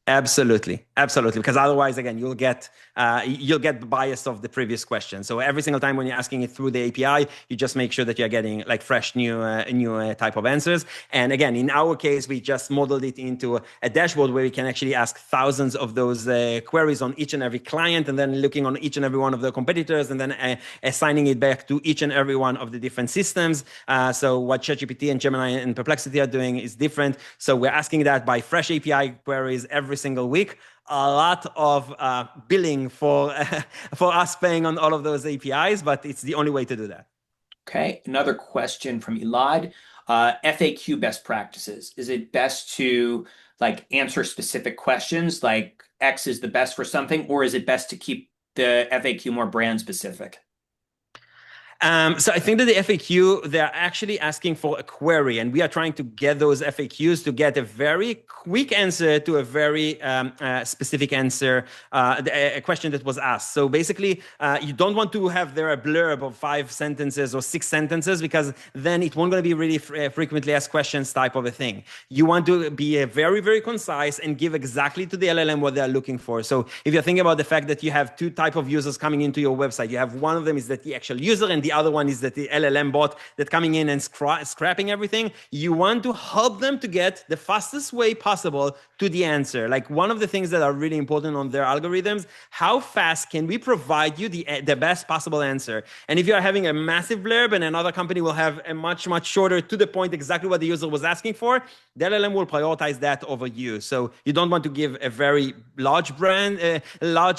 B: Absolutely, absolutely. Because otherwise, again, you'll get the bias of the previous question. So every single time when you're asking it through the API, you just make sure that you're getting like fresh, new type of answers. And again, in our case, we just modeled it into a dashboard where we can actually ask thousands of those queries on each and every client, and then looking on each and every one of the competitors, and then assigning it back to each and every one of the different systems. So what ChatGPT and Gemini and Perplexity are doing is different. So we're asking that by fresh API queries every single week. A lot of billing for for us paying on all of those APIs, but it's the only way to do that.
A: Okay, another question from Elad. FAQ best practices. Is it best to like answer specific questions like X is the best for something, or is it best to keep the FAQ more brand specific?
B: So I think that the FAQ, they're actually asking for a query, and we are trying to get those FAQs to get a very quick answer to a very specific answer, a question that was asked. So basically, you don't want to have there a blurb of 5 sentences or 6 sentences, because then it won't going to be really frequently asked questions type of a thing. You want to be very, very concise and give exactly to the LLM what they're looking for. So if you're thinking about the fact that you have two type of users coming into your website, you have one of them is that the actual user, and the other one is that the LLM bot that coming in and scrapping everything. You want to help them to get the fastest way possible to the answer. Like one of the things that are really important on their algorithms, how fast can we provide you the best possible answer? And if you're having a massive blurb and another company will have a much, much shorter, to the point, exactly what the user was asking for, the LLM will prioritize that over you. So you don't want to give a very large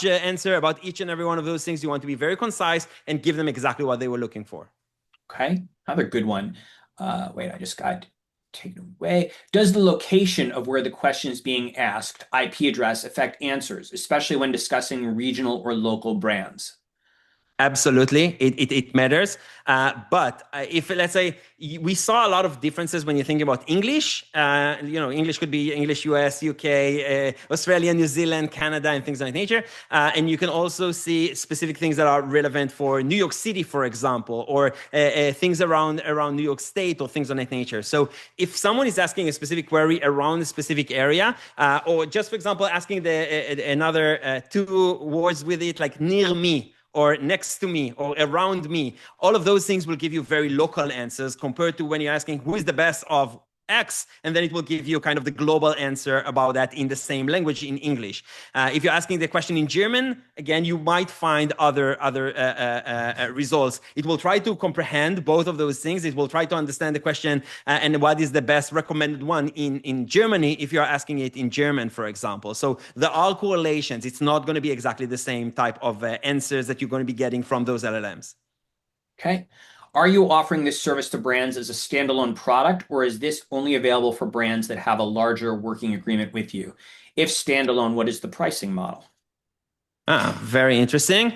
B: answer about each and every one of those things. You want to be very concise and give them exactly what they were looking for.
A: Okay, another good one. Wait, I just got taken away. Does the location of where the question is being asked, IP address, affect answers, especially when discussing regional or local brands?
B: Absolutely, it matters. But if, let's say, we saw a lot of differences when you think about English. English could be English, US, UK, Australia, New Zealand, Canada, and things of that nature. And you can also see specific things that are relevant for New York City, for example, or things around New York State, or things of that nature. So if someone is asking a specific query around a specific area, or just, for example, asking another two words with it, like near me, or next to me, or around me, all of those things will give you very local answers, compared to when you're asking who is the best of X, and then it will give you kind of the global answer about that in the same language, in English. If you're asking the question in German, again, you might find other results. It will try to comprehend both of those things. It will try to understand the question and what is the best recommended one in Germany, if you're asking it in German, for example. So there are correlations. It's not going to be exactly the same type of answers that you're going to be getting from those LLMs.
A: Okay. Are you offering this service to brands as a standalone product, or is this only available for brands that have a larger working agreement with you? If standalone, what is the pricing model?
B: Very interesting.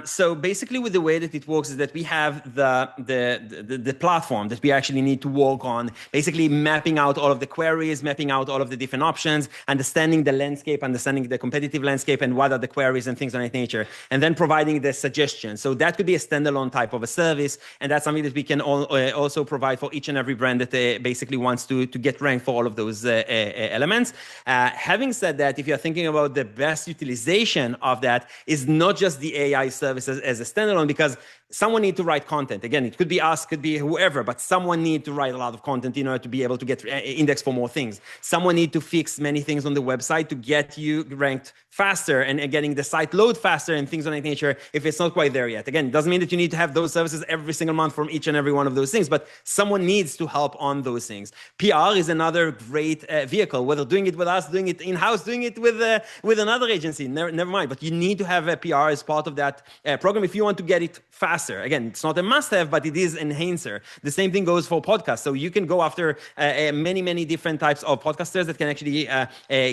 B: So basically, with the way that it works is that we have the platform that we actually need to work on, basically mapping out all of the queries, mapping out all of the different options, understanding the landscape, understanding the competitive landscape, and what are the queries and things of that nature, and then providing the suggestions. So that could be a standalone type of a service, and that's something that we can also provide for each and every brand that basically wants to get ranked for all of those elements. Having said that, if you're thinking about the best utilization of that, is not just the AI services as a standalone, because someone need to write content. Again, it could be us, could be whoever, but someone need to write a lot of content in order to be able to get indexed for more things. Someone need to fix many things on the website to get you ranked faster and getting the site load faster and things of that nature, if it's not quite there yet. Again, it doesn't mean that you need to have those services every single month from each and every one of those things, but someone needs to help on those things. PR is another great vehicle, whether doing it with us, doing it in-house, doing it with another agency, never mind. But you need to have a PR as part of that program if you want to get it faster. Again, it's not a must-have, but it is an enhancer. The same thing goes for podcasts. So you can go after many different types of podcasters that can actually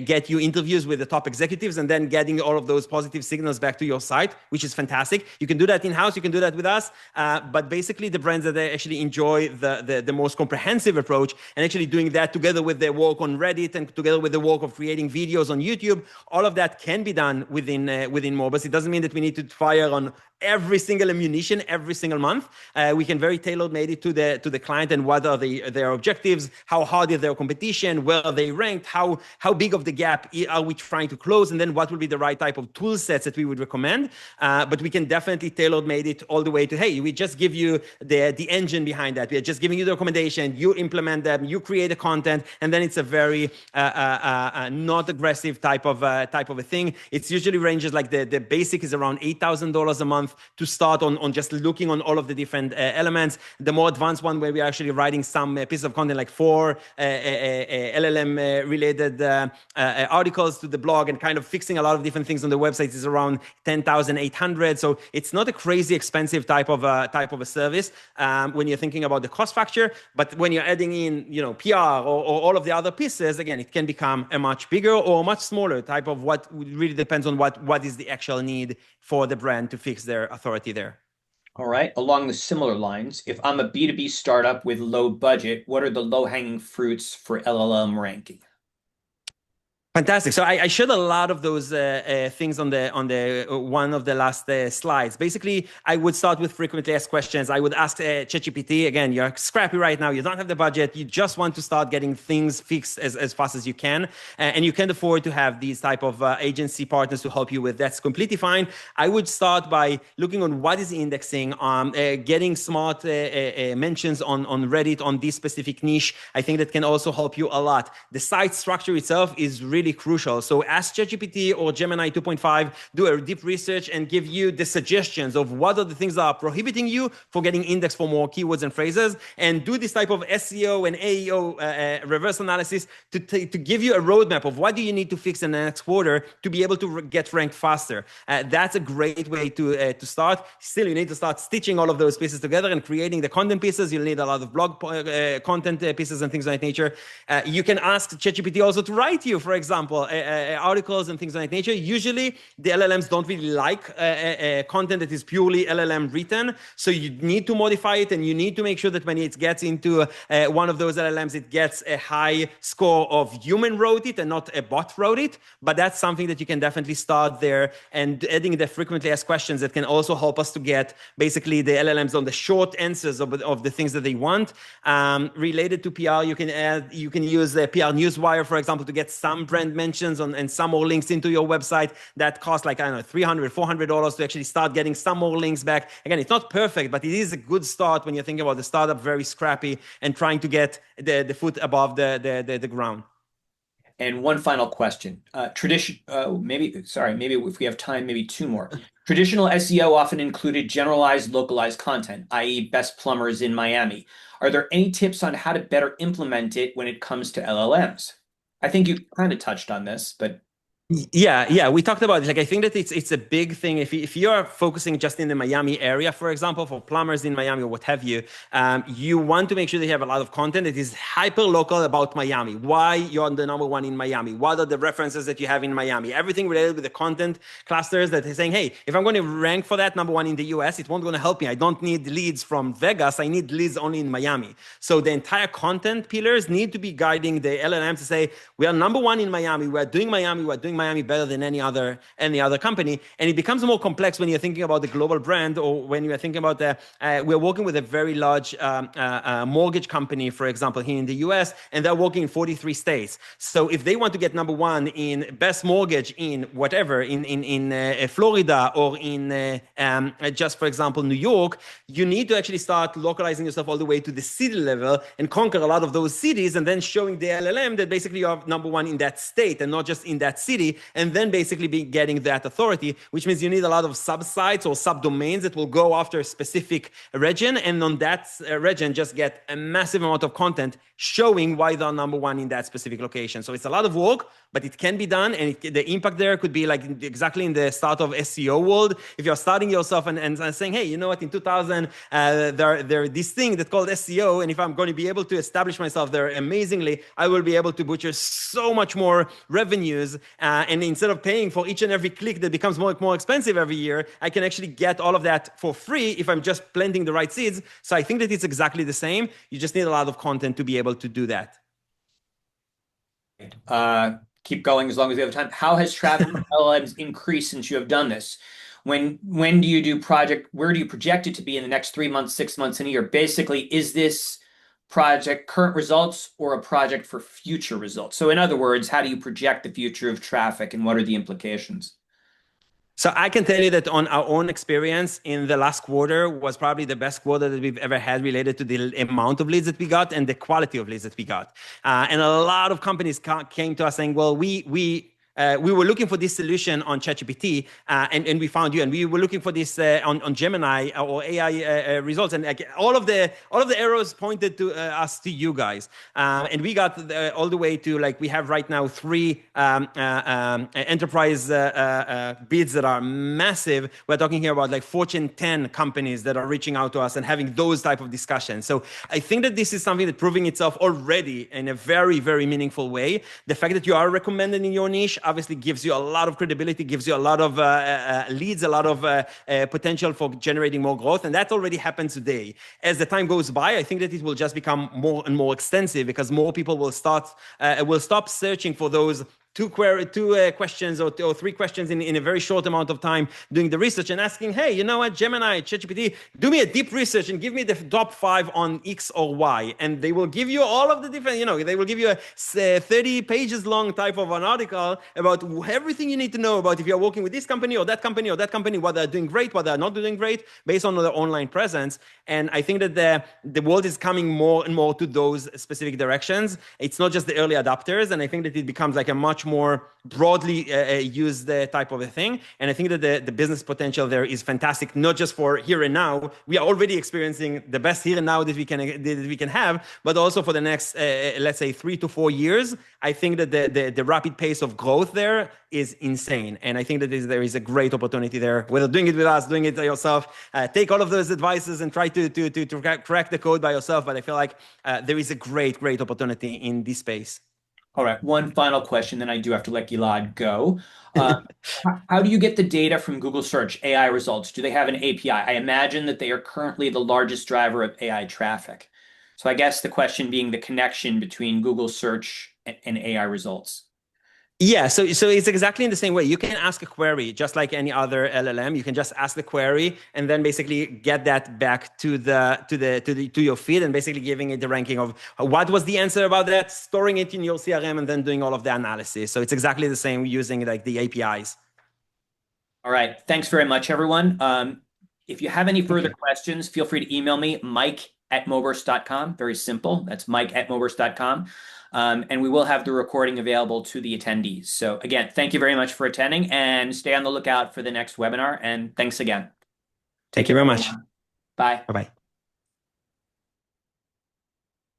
B: get you interviews with the top executives, and then getting all of those positive signals back to your site, which is fantastic. You can do that in-house. You can do that with us. But basically, the brands that actually enjoy the most comprehensive approach, and actually doing that together with their work on Reddit and together with the work of creating videos on YouTube, all of that can be done within Moburst. It doesn't mean that we need to fire on every single ammunition every single month. We can very tailor made it to the client and what are their objectives, how hard is their competition, where are they ranked, how big of the gap are we trying to close, and then what will be the right type of tool sets that we would recommend. But we can definitely tailor made it all the way to, hey, we just give you the engine behind that. We are just giving you the recommendation, you implement them, you create the content, and then it's a very not aggressive type of a thing. It's usually ranges like the basic is around $8,000 a month to start on just looking on all of the different elements. The more advanced one where we're actually writing some piece of content like 4 LLM related articles to the blog and kind of fixing a lot of different things on the website is around 10,800. So it's not a crazy expensive type of a service when you're thinking about the cost factor. But when you're adding in, PR or all of the other pieces, again, it can become a much bigger or much smaller type of what really depends on what is the actual need for the brand to fix their authority there.
A: All right. Along the similar lines, if I'm a B2B startup with low budget, what are the low-hanging fruits for LLM ranking?
B: Fantastic. So I showed a lot of those things on the one of the last slides. Basically, I would start with frequently asked questions. I would ask ChatGPT, again, you're scrappy right now. You don't have the budget. You just want to start getting things fixed as fast as you can. And you can't afford to have these type of agency partners to help you with. That's completely fine. I would start by looking on what is indexing, getting smart mentions on Reddit on this specific niche. I think that can also help you a lot. The site structure itself is really crucial. So ask ChatGPT or Gemini 2.5, do a deep research and give you the suggestions of what are the things that are prohibiting you for getting indexed for more keywords and phrases, and do this type of SEO and AEO reverse analysis to give you a roadmap of what do you need to fix in the next quarter to be able to get ranked faster. That's a great way to start. Still, you need to start stitching all of those pieces together and creating the content pieces. You'll need a lot of blog content pieces and things of that nature. You can ask ChatGPT also to write you, for example, articles and things of that nature. Usually, the LLMs don't really like content that is purely LLM written. So you need to modify it, and you need to make sure that when it gets into one of those LLMs, it gets a high score of human wrote it and not a bot wrote it. But that's something that you can definitely start there, and adding the frequently asked questions that can also help us to get basically the LLMs on the short answers of the things that they want. Related to PR, you can use the PR Newswire, for example, to get some brand mentions and some more links into your website. That costs like, I don't know, $300, $400 to actually start getting some more links back. Again, it's not perfect, but it is a good start when you think about the startup, very scrappy and trying to get the foot above the ground.
A: And one final question. Maybe if we have time, maybe two more. Traditional SEO often included generalized, localized content, i.e., best plumbers in Miami. Are there any tips on how to better implement it when it comes to LLMs? I think you kind of touched on this, but
B: Yeah, we talked about it. Like, I think that it's a big thing. If you are focusing just in the Miami area, for example, for plumbers in Miami or what have you, you want to make sure that you have a lot of content that is hyper local about Miami. Why you're the number one in Miami? What are the references that you have in Miami? Everything related with the content clusters that is saying, hey, if I'm going to rank for that number one in the US, it won't going to help me. I don't need leads from Vegas. I need leads only in Miami. So the entire content pillars need to be guiding the LLM to say, we are number one in Miami. We're doing Miami better than any other company. And it becomes more complex when you're thinking about the global brand, or when you're thinking about we're working with a very large mortgage company, for example, here in the US, and they're working in 43 states. So if they want to get number one in best mortgage in whatever, in Florida or in just, for example, New York, you need to actually start localizing yourself all the way to the city level and conquer a lot of those cities, and then showing the LLM that basically you're number one in that state and not just in that city, and then basically be getting that authority, which means you need a lot of subsites or subdomains that will go after a specific region, and on that region just get a massive amount of content showing why they're number one in that specific location. So it's a lot of work, but it can be done, and the impact there could be like exactly in the start of SEO world. If you're starting yourself and saying, hey, you know what, in 2000, there this thing that's called SEO, and if I'm going to be able to establish myself there amazingly, I will be able to butcher so much more revenues. And instead of paying for each and every click that becomes more expensive every year, I can actually get all of that for free if I'm just planting the right seeds. So I think that it's exactly the same. You just need a lot of content to be able to do that.
A: keep going as long as we have time. How has traffic from LLMs increased since you have done this? When do you do project? Where do you project it to be in the next 3 months, 6 months, and a year? Basically, is this project current results or a project for future results? So in other words, how do you project the future of traffic and what are the implications?
B: So I can tell you that on our own experience in the last quarter was probably the best quarter that we've ever had related to the amount of leads that we got and the quality of leads that we got. And a lot of companies came to us saying, well, we were looking for this solution on ChatGPT, and we found you. And we were looking for this on Gemini or AI results, and like all of the arrows pointed to us to you guys. And we got all the way to like we have right now three enterprise bids that are massive. We're talking here about like Fortune 10 companies that are reaching out to us and having those type of discussions. So I think that this is something that's proving itself already in a very, very meaningful way. The fact that you are recommended in your niche obviously gives you a lot of credibility, gives you a lot of leads, a lot of potential for generating more growth. And that already happens today. As the time goes by, I think that it will just become more and more extensive because more people will stop searching for those two questions or three questions in a very short amount of time doing the research and asking, hey, you know what, Gemini, ChatGPT, do me a deep research and give me the top 5 on X or Y. And they will give you all of the different, they will give you a 30 pages long type of an article about everything you need to know about if you're working with this company or that company or that company, what they're doing great, what they're not doing great, based on their online presence. And I think that the world is coming more and more to those specific directions. It's not just the early adopters. And I think that it becomes like a much more broadly used type of a thing. And I think that the business potential there is fantastic, not just for here and now. We are already experiencing the best here and now that we can have, but also for the next, let's say, 3 to 4 years. I think that the rapid pace of growth there is insane. And I think that there is a great opportunity there, whether doing it with us, doing it yourself, take all of those advices and try to crack the code by yourself. But I feel like there is a great opportunity in this space.
A: All right, one final question, then I do have to let Gilad go. How do you get the data from Google Search AI results? Do they have an API? I imagine that they are currently the largest driver of AI traffic. So I guess the question being the connection between Google Search and AI results.
B: Yeah, so it's exactly in the same way. You can ask a query just like any other LLM. You can just ask the query and then basically get that back to your feed and basically giving it the ranking of what was the answer about that, storing it in your CRM, and then doing all of the analysis. So it's exactly the same using like the APIs.
A: All right, thanks very much, everyone. If you have any
B: Thank
A: further
B: you.
A: questions, feel free to email me, mike@moburst.com. Very simple. That's mike@moburst.com. And we will have the recording available to the attendees. So again, thank you very much for attending and stay on the lookout for the next webinar. And thanks again. Take
B: Thank you
A: care,
B: very much.
A: everyone. Bye.
B: Bye bye.